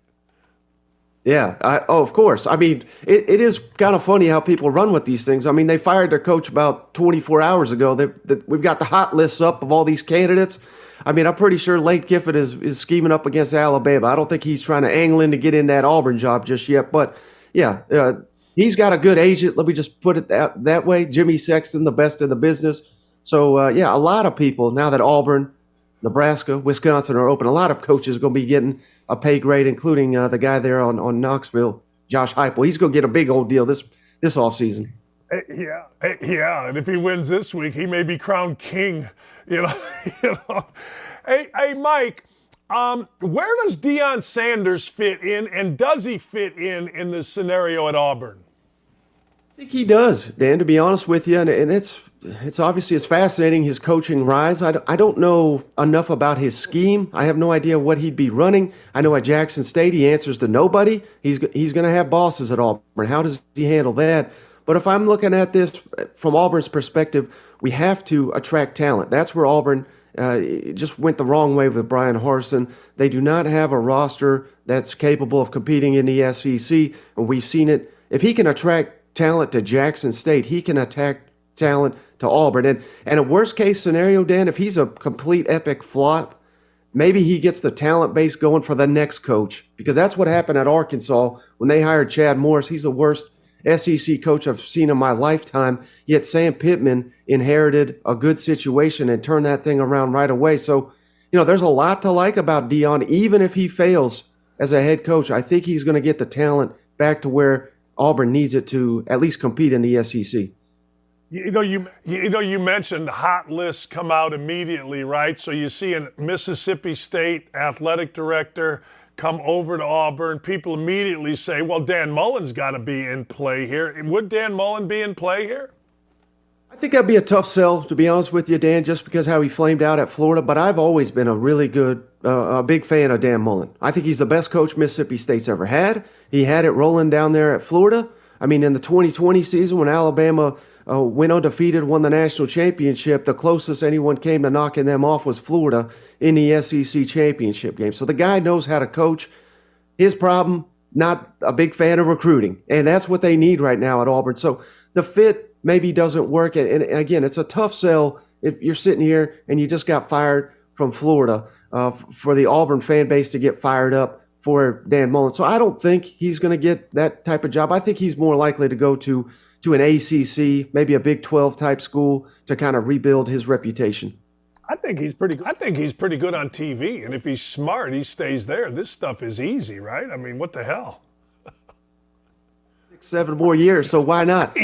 Yeah. Of course. I mean, it is kind of funny how people run with these things. I mean, they fired their coach about 24 hours ago. We've got the hot lists up of all these candidates. I mean, I'm pretty sure Lane Kiffin is scheming up against Alabama. I don't think he's trying to angle in to get in that Auburn job just yet. But, yeah, he's got a good agent. Let me just put it that way. Jimmy Sexton, the best in the business. So, yeah, a lot of people, now that Auburn, Nebraska, Wisconsin are open, a lot of coaches are going to be getting a pay grade, including the guy there on Knoxville, Josh Heupel. He's going to get a big old deal this offseason. Yeah, and if he wins this week, he may be crowned king. You know. Hey, Mike, where does Deion Sanders fit in, and does he fit in this scenario at Auburn? I think he does, Dan, to be honest with you, and it's obviously it's fascinating, his coaching rise. I don't know enough about his scheme. I have no idea what he'd be running. I know at Jackson State he answers to nobody. He's going to have bosses at Auburn. How does he handle that? But if I'm looking at this from Auburn's perspective, we have to attract talent. That's where Auburn just went the wrong way with Bryan Harsin. They do not have a roster that's capable of competing in the SEC, and we've seen it. If he can attract talent to Jackson State, he can attack talent to Auburn. And a worst case scenario, Dan, if he's a complete epic flop, maybe he gets the talent base going for the next coach, because that's what happened at Arkansas when they hired Chad Morris. He's the worst SEC coach I've seen in my lifetime, yet Sam Pittman inherited a good situation and turned that thing around right away. So, there's a lot to like about Deion. Even if he fails as a head coach, I think he's going to get the talent back to where Auburn needs it to at least compete in the SEC. You mentioned hot lists come out immediately, right? So you see a Mississippi State athletic director come over to Auburn. People immediately say, well, Dan Mullen's got to be in play here. Would Dan Mullen be in play here? I think that'd be a tough sell, to be honest with you, Dan, just because how he flamed out at Florida. But I've always been a really good, a big fan of Dan Mullen. I think he's the best coach Mississippi State's ever had. He had it rolling down there at Florida. I mean, in the 2020 season when Alabama went undefeated, won the national championship, the closest anyone came to knocking them off was Florida in the SEC championship game. So the guy knows how to coach. His problem, not a big fan of recruiting. And that's what they need right now at Auburn. So the fit maybe doesn't work. And again, it's a tough sell if you're sitting here and you just got fired from Florida for the Auburn fan base to get fired up for Dan Mullen. So I don't think he's going to get that type of job. I think he's more likely to go to an ACC, maybe a Big 12 type school to kind of rebuild his reputation. I think he's pretty good on TV. And if he's smart, he stays there. This stuff is easy, right? I mean, what the hell? 7 more years, so why not?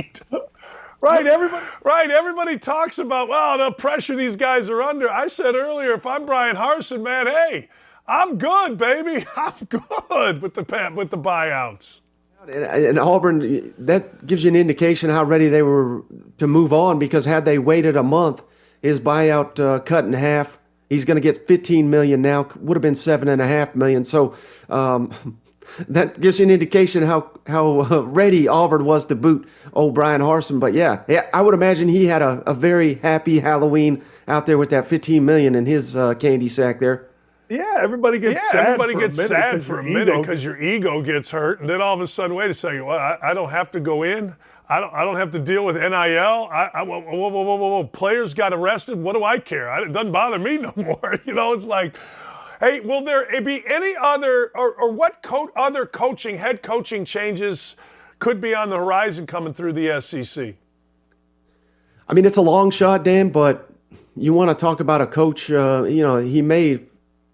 Right, everybody talks about, the pressure these guys are under. I said earlier, if I'm Bryan Harsin, man, hey, I'm good, baby. I'm good with the buyouts. And Auburn, that gives you an indication how ready they were to move on, because had they waited a month, his buyout cut in half. He's going to get $15 million now. Would have been $7.5 million. So that gives you an indication how ready Auburn was to boot old Bryan Harsin. But yeah, I would imagine he had a very happy Halloween out there with that $15 million in his candy sack there. Yeah, everybody gets sad for a minute because your ego gets hurt, and then all of a sudden, wait a second, I don't have to go in. I don't have to deal with NIL. Whoa. Players got arrested. What do I care? It doesn't bother me no more. It's like, hey, will there be any other or what other head coaching changes could be on the horizon coming through the SEC? I mean, it's a long shot, Dan, but you want to talk about a coach, he may.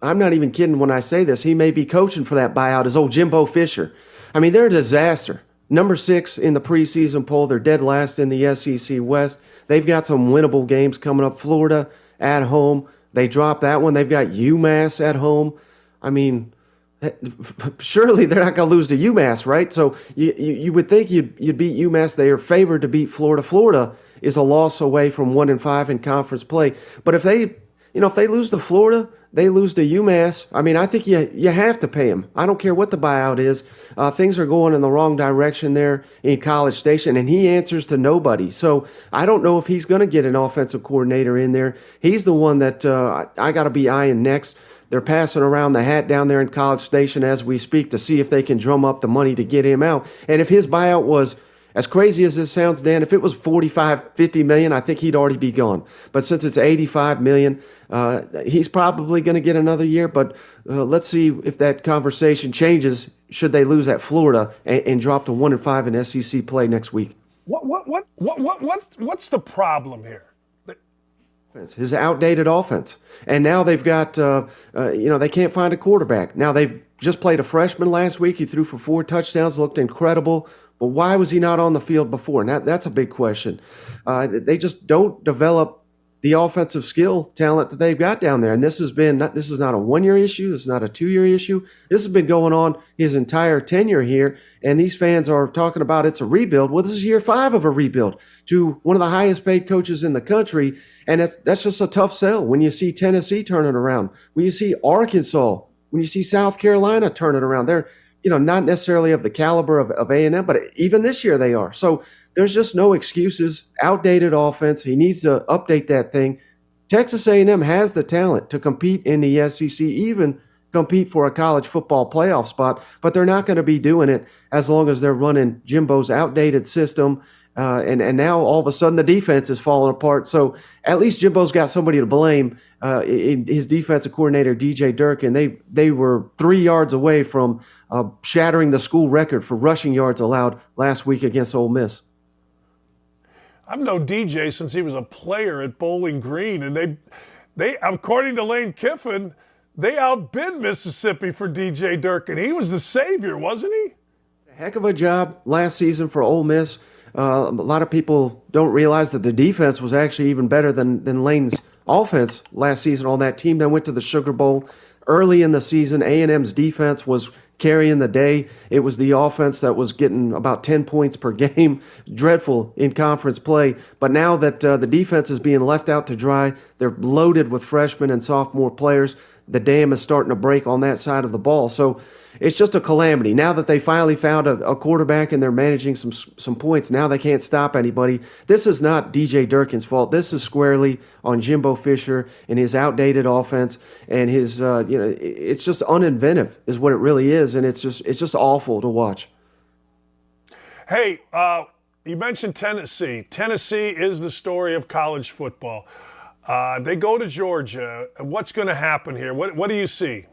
I'm not even kidding when I say this. He may be coaching for that buyout as old Jimbo Fisher. I mean, they're a disaster. Number 6 in the preseason poll. They're dead last in the SEC West. They've got some winnable games coming up. Florida at home. They dropped that one. They've got UMass at home. I mean, surely they're not going to lose to UMass, right? So you would think you'd beat UMass. They are favored to beat Florida. Florida is a loss away from 1-5 in conference play. But if they lose to Florida, they lose to UMass. I mean, I think you have to pay him. I don't care what the buyout is. Things are going in the wrong direction there in College Station, and he answers to nobody. So I don't know if he's going to get an offensive coordinator in there. He's the one that I got to be eyeing next. They're passing around the hat down there in College Station as we speak to see if they can drum up the money to get him out. And if his buyout was, as crazy as this sounds, Dan, if it was 45, 50 million, I think he'd already be gone. But since it's 85 million, he's probably going to get another year. But let's see if that conversation changes should they lose at Florida and drop to 1-5 in SEC play next week. What's the problem here? His outdated offense. And now they've got, they can't find a quarterback. Now they've just played a freshman last week. He threw for 4 touchdowns, looked incredible. But why was he not on the field before? Now, that's a big question. They just don't develop the offensive skill talent that they've got down there. And this is not a 1-year issue. This is not a 2-year issue. This has been going on his entire tenure here. And these fans are talking about it's a rebuild. Well, this is year 5 of a rebuild to one of the highest paid coaches in the country. And that's just a tough sell when you see Tennessee turning around, when you see Arkansas, when you see South Carolina turning around. They're not necessarily of the caliber of A&M, but even this year they are. So there's just no excuses. Outdated offense. He needs to update that thing. Texas A&M has the talent to compete in the SEC, even compete for a college football playoff spot, but they're not going to be doing it as long as they're running Jimbo's outdated system. And now all of a sudden the defense is falling apart. So at least Jimbo's got somebody to blame in his defensive coordinator, DJ Durkin. They were 3 yards away from shattering the school record for rushing yards allowed last week against Ole Miss. I've known DJ since he was a player at Bowling Green, and they according to Lane Kiffin, they outbid Mississippi for DJ Durkin. He was the savior, wasn't he? A heck of a job last season for Ole Miss. A lot of people don't realize that the defense was actually even better than Lane's offense last season on that team that went to the Sugar Bowl. Early in the season, A&M's defense was carrying the day. It was the offense that was getting about 10 points per game. Dreadful in conference play. But now that the defense is being left out to dry, they're loaded with freshmen and sophomore players. The dam is starting to break on that side of the ball. So it's just a calamity. Now that they finally found a quarterback and they're managing some points, now they can't stop anybody. This is not DJ Durkin's fault. This is squarely on Jimbo Fisher and his outdated offense and his, it's just uninventive is what it really is, and it's just awful to watch. Hey, you mentioned Tennessee. Tennessee is the story of college football. They go to Georgia. What's going to happen here? What do you see?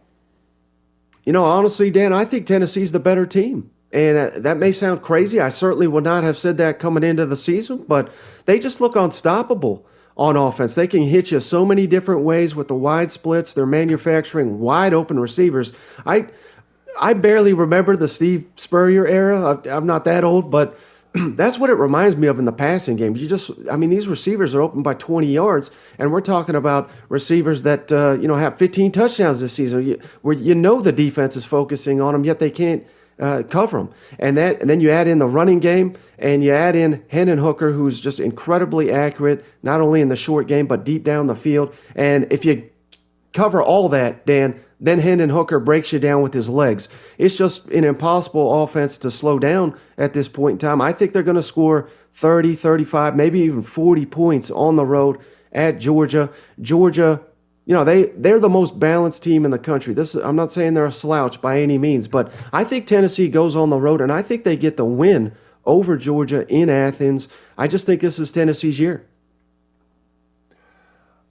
Honestly, Dan, I think Tennessee's the better team. And that may sound crazy. I certainly would not have said that coming into the season, but they just look unstoppable on offense. They can hit you so many different ways with the wide splits. They're manufacturing wide open receivers. I barely remember the Steve Spurrier era. I'm not that old, but that's what it reminds me of in the passing game. These receivers are open by 20 yards, and we're talking about receivers that have 15 touchdowns this season. Where the defense is focusing on them, yet they can't cover them. And then you add in the running game, and you add in Hendon Hooker, who's just incredibly accurate, not only in the short game but deep down the field. And if you cover all that, Dan, then Hendon Hooker breaks you down with his legs. It's just an impossible offense to slow down at this point in time. I think they're going to score 30, 35, maybe even 40 points on the road at Georgia. Georgia, they're the most balanced team in the country. I'm not saying they're a slouch by any means, but I think Tennessee goes on the road, and I think they get the win over Georgia in Athens. I just think this is Tennessee's year.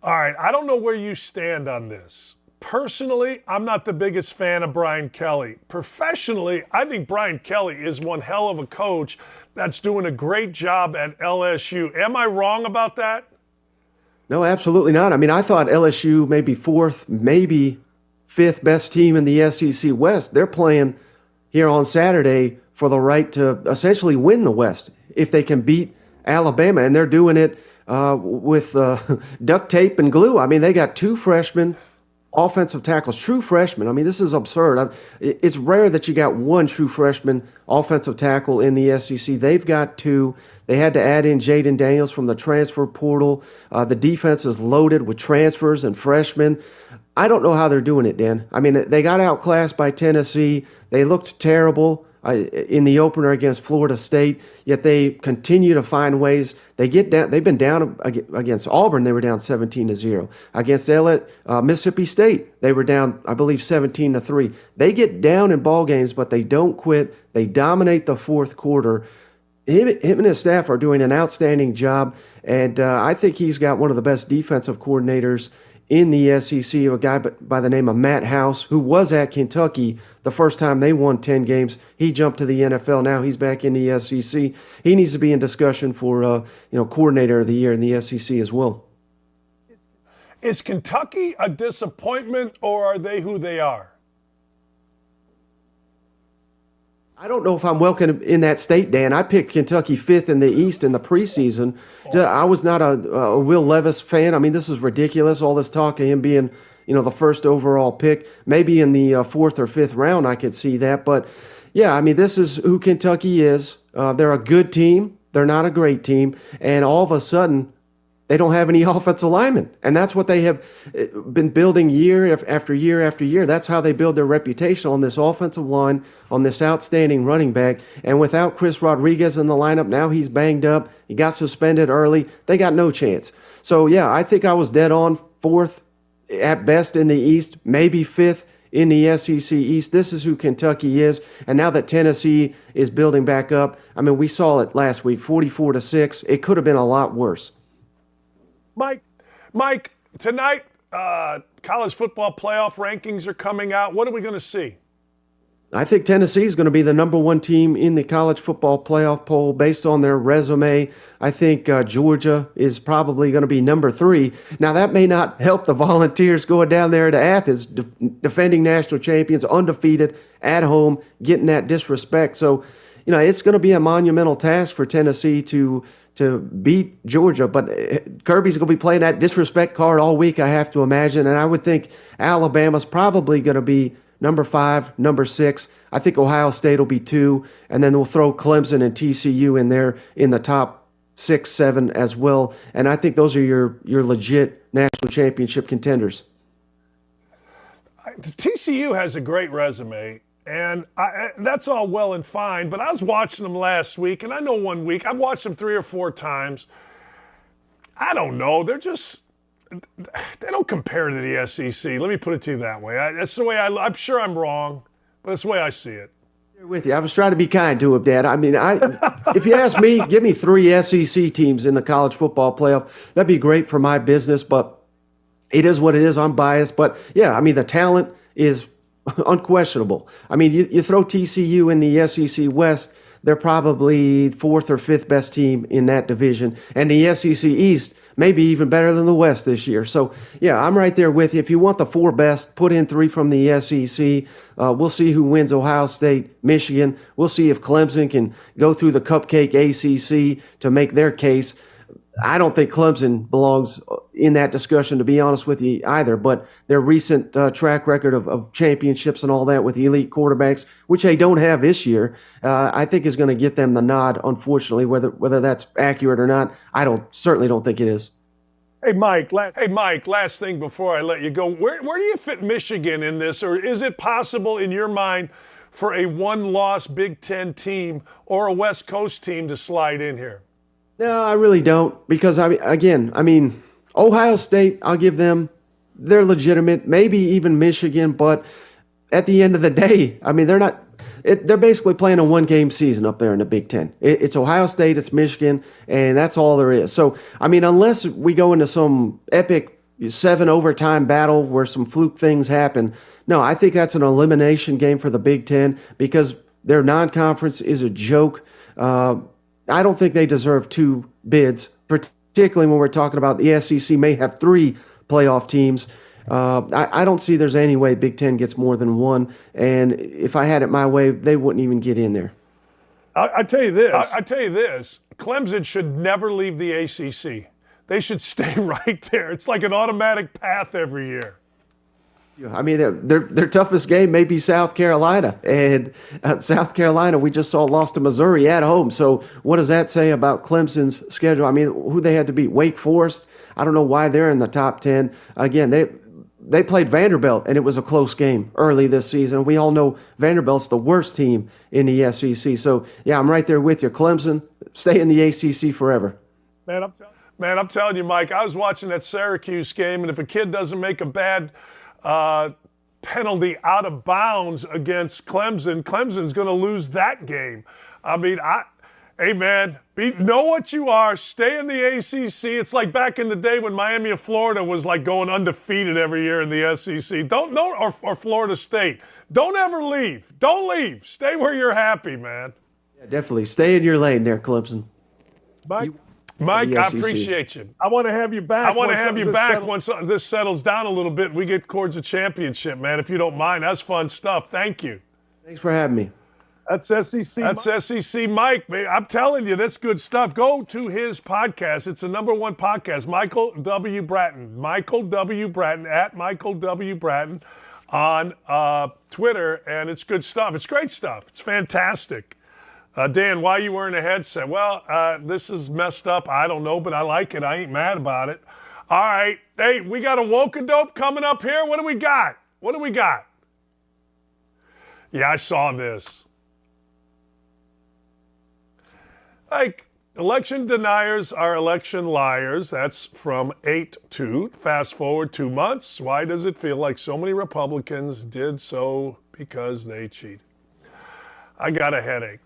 All right, I don't know where you stand on this. Personally, I'm not the biggest fan of Brian Kelly. Professionally, I think Brian Kelly is one hell of a coach that's doing a great job at LSU. Am I wrong about that? No, absolutely not. I thought LSU may be 4th, maybe 5th best team in the SEC West. They're playing here on Saturday for the right to essentially win the West if they can beat Alabama, and they're doing it with duct tape and glue. They got 2 freshmen offensive tackles, true freshmen. I mean, this is absurd. It's rare that you got one true freshman offensive tackle in the SEC. They've got two. They had to add in Jaden Daniels from the transfer portal. The defense is loaded with transfers and freshmen. I don't know how they're doing it, Dan. I mean, they got outclassed by Tennessee. They looked terrible in the opener against Florida State, yet they continue to find ways. They get down. They've been down against Auburn. They were down 17-0. Against Mississippi State, they were down, I believe, 17-3. They get down in ball games, but they don't quit. They dominate the fourth quarter. Him and his staff are doing an outstanding job, and I think he's got one of the best defensive coordinators in the SEC, a guy by the name of Matt House, who was at Kentucky the first time they won 10 games. He jumped to the NFL. Now he's back in the SEC. He needs to be in discussion for coordinator of the year in the SEC as well. Is Kentucky a disappointment, or are they who they are? I don't know if I'm welcome in that state, Dan. I picked Kentucky 5th in the East in the preseason. I was not a Will Levis fan. I mean, this is ridiculous, all this talk of him being, the first overall pick. Maybe in the 4th or 5th round I could see that. But, yeah, I mean, this is who Kentucky is. They're a good team. They're not a great team. And all of a sudden, they don't have any offensive linemen. And that's what they have been building year after year after year. That's how they build their reputation, on this offensive line, on this outstanding running back. And without Chris Rodriguez in the lineup, now he's banged up. He got suspended early. They got no chance. So, yeah, I think I was dead on. 4th at best in the East, maybe 5th in the SEC East. This is who Kentucky is. And now that Tennessee is building back up, I mean, we saw it last week, 44-6. It could have been a lot worse. Mike, tonight, college football playoff rankings are coming out. What are we going to see? I think Tennessee is going to be the number one team in the college football playoff poll based on their resume. I think Georgia is probably going to be number 3. Now, that may not help the Volunteers going down there to Athens, defending national champions, undefeated, at home, getting that disrespect. So, it's going to be a monumental task for Tennessee to beat Georgia, but Kirby's going to be playing that disrespect card all week, I have to imagine, and I would think Alabama's probably going to be number 5, number 6. I think Ohio State will be 2, and then we'll throw Clemson and TCU in there in the top 6, 7 as well, and I think those are your legit national championship contenders. TCU has a great resume. And that's all well and fine, but I was watching them last week, and I know one week, I've watched them 3 or 4 times. I don't know. They don't compare to the SEC. Let me put it to you that way. That's the way I'm sure I'm wrong, but that's the way I see it. With you. I was trying to be kind to him, Dad. I mean, if you ask me, give me 3 SEC teams in the college football playoff. That'd be great for my business, but it is what it is. I'm biased. But, yeah, I mean, the talent is unquestionable. I mean, you throw TCU in the SEC West, they're probably 4th or 5th best team in that division. And the SEC East, maybe even better than the West this year. So, yeah, I'm right there with you. If you want the 4 best, put in 3 from the SEC. We'll see who wins Ohio State, Michigan. We'll see if Clemson can go through the cupcake ACC to make their case. I don't think Clemson belongs in that discussion, to be honest with you, either. But their recent track record of championships and all that with elite quarterbacks, which they don't have this year, I think is going to get them the nod, unfortunately. Whether that's accurate or not, certainly don't think it is. Hey, Mike, last thing before I let you go. Where do you fit Michigan in this? Or is it possible in your mind for a one-loss Big Ten team or a West Coast team to slide in here? No, I really don't, because, Ohio State, I'll give them, they're legitimate, maybe even Michigan, but at the end of the day, I mean, they're basically playing a one-game season up there in the Big Ten. It's Ohio State, it's Michigan, and that's all there is. So, I mean, unless we go into some epic 7-overtime battle where some fluke things happen, no, I think that's an elimination game for the Big Ten because their non-conference is a joke. I don't think they deserve 2 bids, particularly when we're talking about the SEC may have 3 playoff teams. I don't see there's any way Big Ten gets more than 1, and if I had it my way, they wouldn't even get in there. I tell you this. I tell you this. Clemson should never leave the ACC. They should stay right there. It's like an automatic path every year. I mean, their toughest game may be South Carolina, and South Carolina we just saw lost to Missouri at home. So what does that say about Clemson's schedule? I mean, who they had to beat? Wake Forest. I don't know why they're in the top 10. Again, they played Vanderbilt, and it was a close game early this season. We all know Vanderbilt's the worst team in the SEC. So yeah, I'm right there with you. Clemson, stay in the ACC forever. Man, I'm telling you, Mike, I was watching that Syracuse game, and if a kid doesn't make a bad penalty out of bounds against Clemson, Clemson's going to lose that game. I mean, hey, man, know what you are. Stay in the ACC. It's like back in the day when Miami of Florida was like going undefeated every year in the SEC. Or Florida State. Don't ever leave. Don't leave. Stay where you're happy, man. Yeah, definitely. Stay in your lane there, Clemson. Mike, I appreciate you. I want to have you back. I want to have you back once this settles down a little bit. We get towards the championship, man, if you don't mind. That's fun stuff. Thank you. Thanks for having me. That's SEC. That's SEC Mike, man. I'm telling you, that's good stuff. Go to his podcast. It's the #1 podcast, Michael W. Bratton. Michael W. Bratton, at Michael W. Bratton on Twitter, and it's good stuff. It's great stuff. It's fantastic. Dan, why are you wearing a headset? Well, this is messed up. I don't know, but I like it. I ain't mad about it. All right. Hey, we got a Woke-a-Dope coming up here. What do we got? Yeah, I saw this. Like, election deniers are election liars. That's from 8/2. Fast forward 2 months. Why does it feel like so many Republicans did so because they cheated? I got a headache.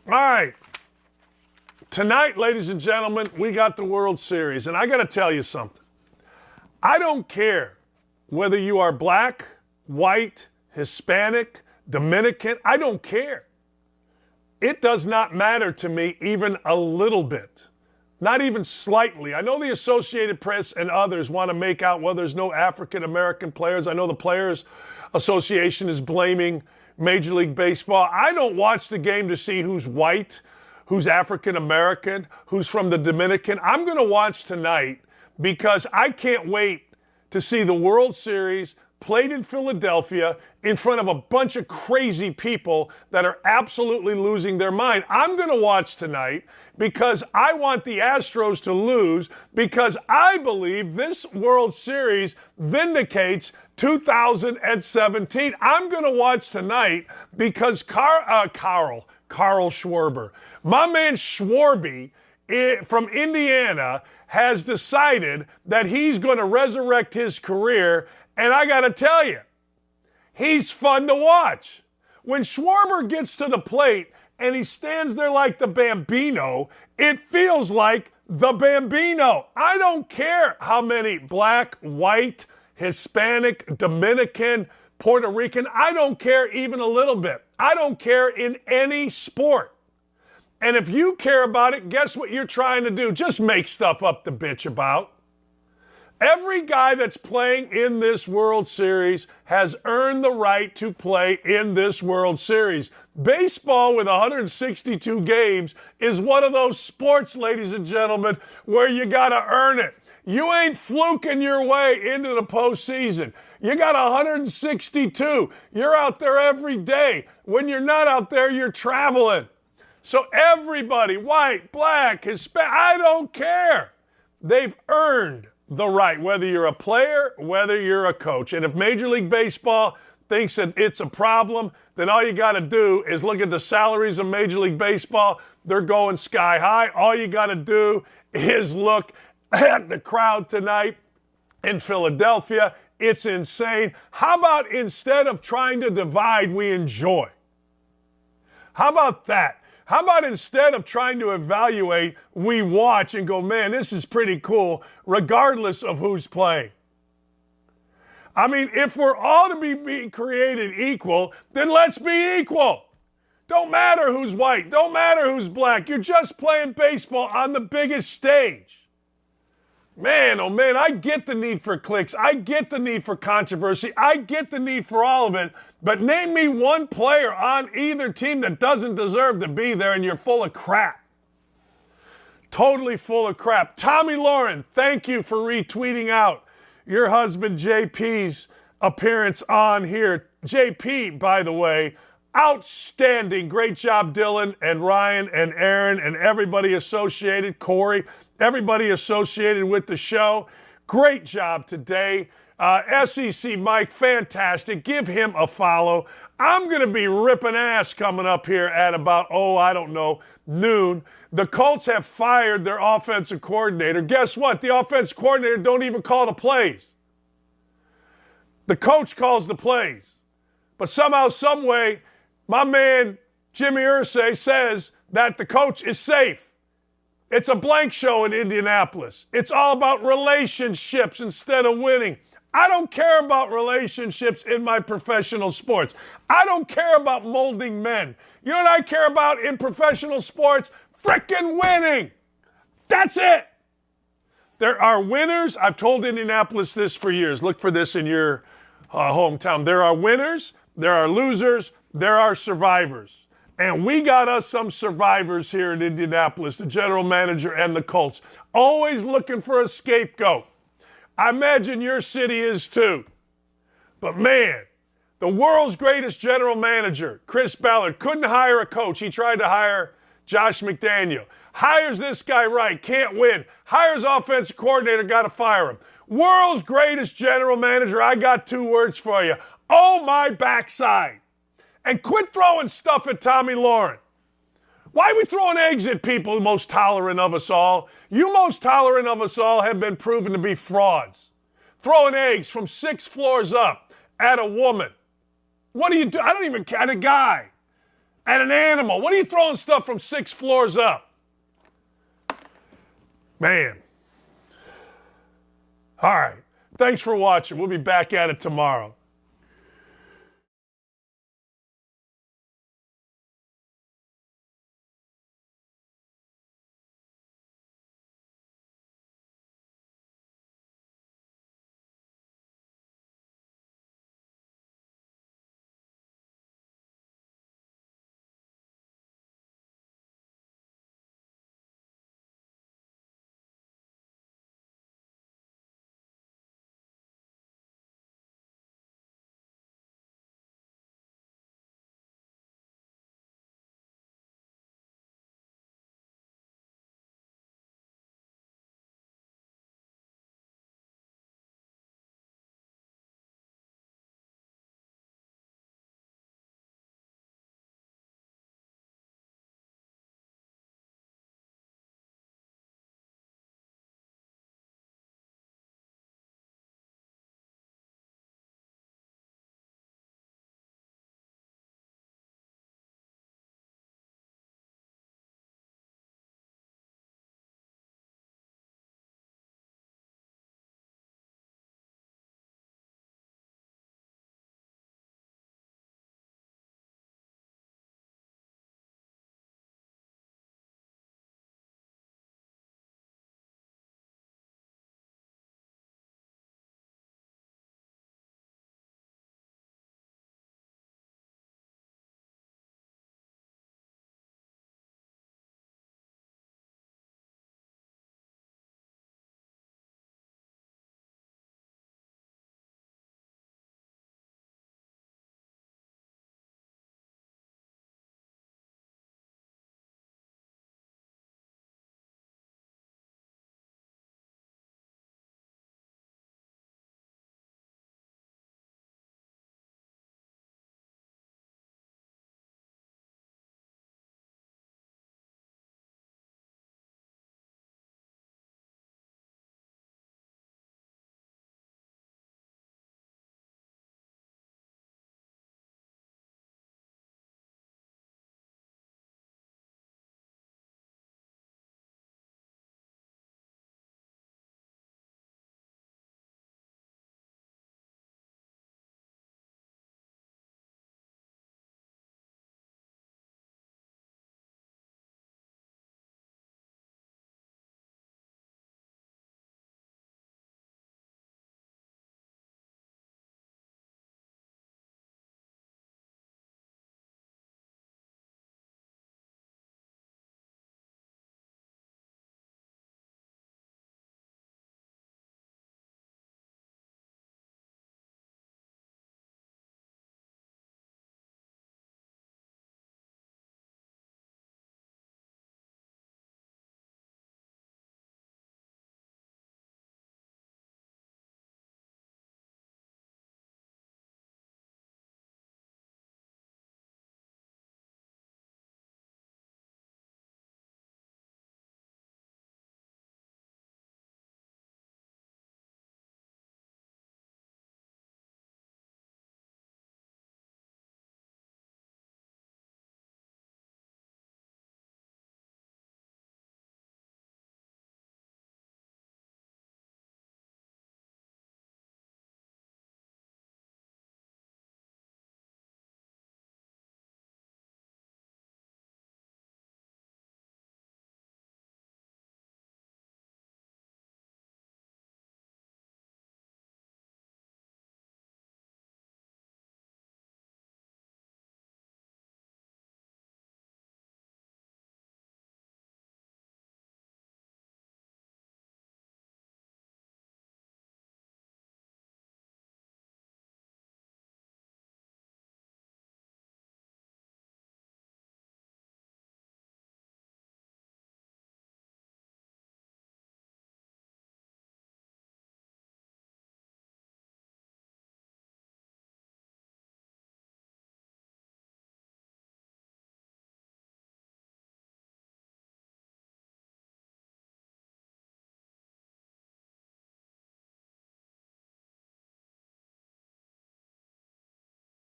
All right. Tonight, ladies and gentlemen, we got the World Series. And I got to tell you something. I don't care whether you are black, white, Hispanic, Dominican. I don't care. It does not matter to me even a little bit. Not even slightly. I know the Associated Press and others want to make out, well, there's no African-American players. I know the Players Association is blaming Major League Baseball. I don't watch the game to see who's white, who's African-American, who's from the Dominican. I'm going to watch tonight because I can't wait to see the World Series played in Philadelphia in front of a bunch of crazy people that are absolutely losing their mind. I'm going to watch tonight because I want the Astros to lose because I believe this World Series vindicates 2017. I'm going to watch tonight because Carl Schwarber, my man Schwarby from Indiana, has decided that he's going to resurrect his career. And I got to tell you, he's fun to watch. When Schwarber gets to the plate and he stands there like the Bambino, it feels like the Bambino. I don't care how many black, white, Hispanic, Dominican, Puerto Rican, I don't care even a little bit. I don't care in any sport. And if you care about it, guess what you're trying to do? Just make stuff up to bitch about. Every guy that's playing in this World Series has earned the right to play in this World Series. Baseball with 162 games is one of those sports, ladies and gentlemen, where you got to earn it. You ain't fluking your way into the postseason. You got 162. You're out there every day. When you're not out there, you're traveling. So everybody, white, black, Hispanic, I don't care. They've earned the right, whether you're a player, whether you're a coach. And if Major League Baseball thinks that it's a problem, then all you got to do is look at the salaries of Major League Baseball. They're going sky high. All you got to do is look at the crowd tonight in Philadelphia. It's insane. How about instead of trying to divide, we enjoy? How about that? How about instead of trying to evaluate, we watch and go, man, this is pretty cool, regardless of who's playing? I mean, if we're all to be created equal, then let's be equal. Don't matter who's white. Don't matter who's black. You're just playing baseball on the biggest stage. Man, oh man, I get the need for clicks. I get the need for controversy. I get the need for all of it. But name me one player on either team that doesn't deserve to be there, and you're full of crap. Totally full of crap. Tommy Lauren, thank you for retweeting out your husband JP's appearance on here. JP, by the way, outstanding. Great job, Dylan and Ryan and Aaron and everybody associated, Corey, everybody associated with the show. Great job today. SEC Mike, fantastic. Give him a follow. I'm going to be ripping ass coming up here at about, noon. The Colts have fired their offensive coordinator. Guess what? The offensive coordinator don't even call the plays. The coach calls the plays. But somehow, some way, my man Jimmy Irsay says that the coach is safe. It's a blank show in Indianapolis. It's all about relationships instead of winning. I don't care about relationships in my professional sports. I don't care about molding men. You know what I care about in professional sports? Frickin' winning. That's it. There are winners. I've told Indianapolis this for years. Look for this in your hometown. There are winners, there are losers, there are survivors. And we got us some survivors here in Indianapolis, the general manager and the Colts, always looking for a scapegoat. I imagine your city is too. But man, the world's greatest general manager, Chris Ballard, couldn't hire a coach. He tried to hire Josh McDaniel. Hires this guy right, can't win. Hires offensive coordinator, got to fire him. World's greatest general manager, I got 2 words for you. Oh, my backside. And quit throwing stuff at Tommy Lauren. Why are we throwing eggs at people most tolerant of us all? You most tolerant of us all have been proven to be frauds. Throwing eggs from 6 floors up at a woman. What do you do? I don't even care. At a guy. At an animal. What are you throwing stuff from 6 floors up? Man. All right. Thanks for watching. We'll be back at it tomorrow.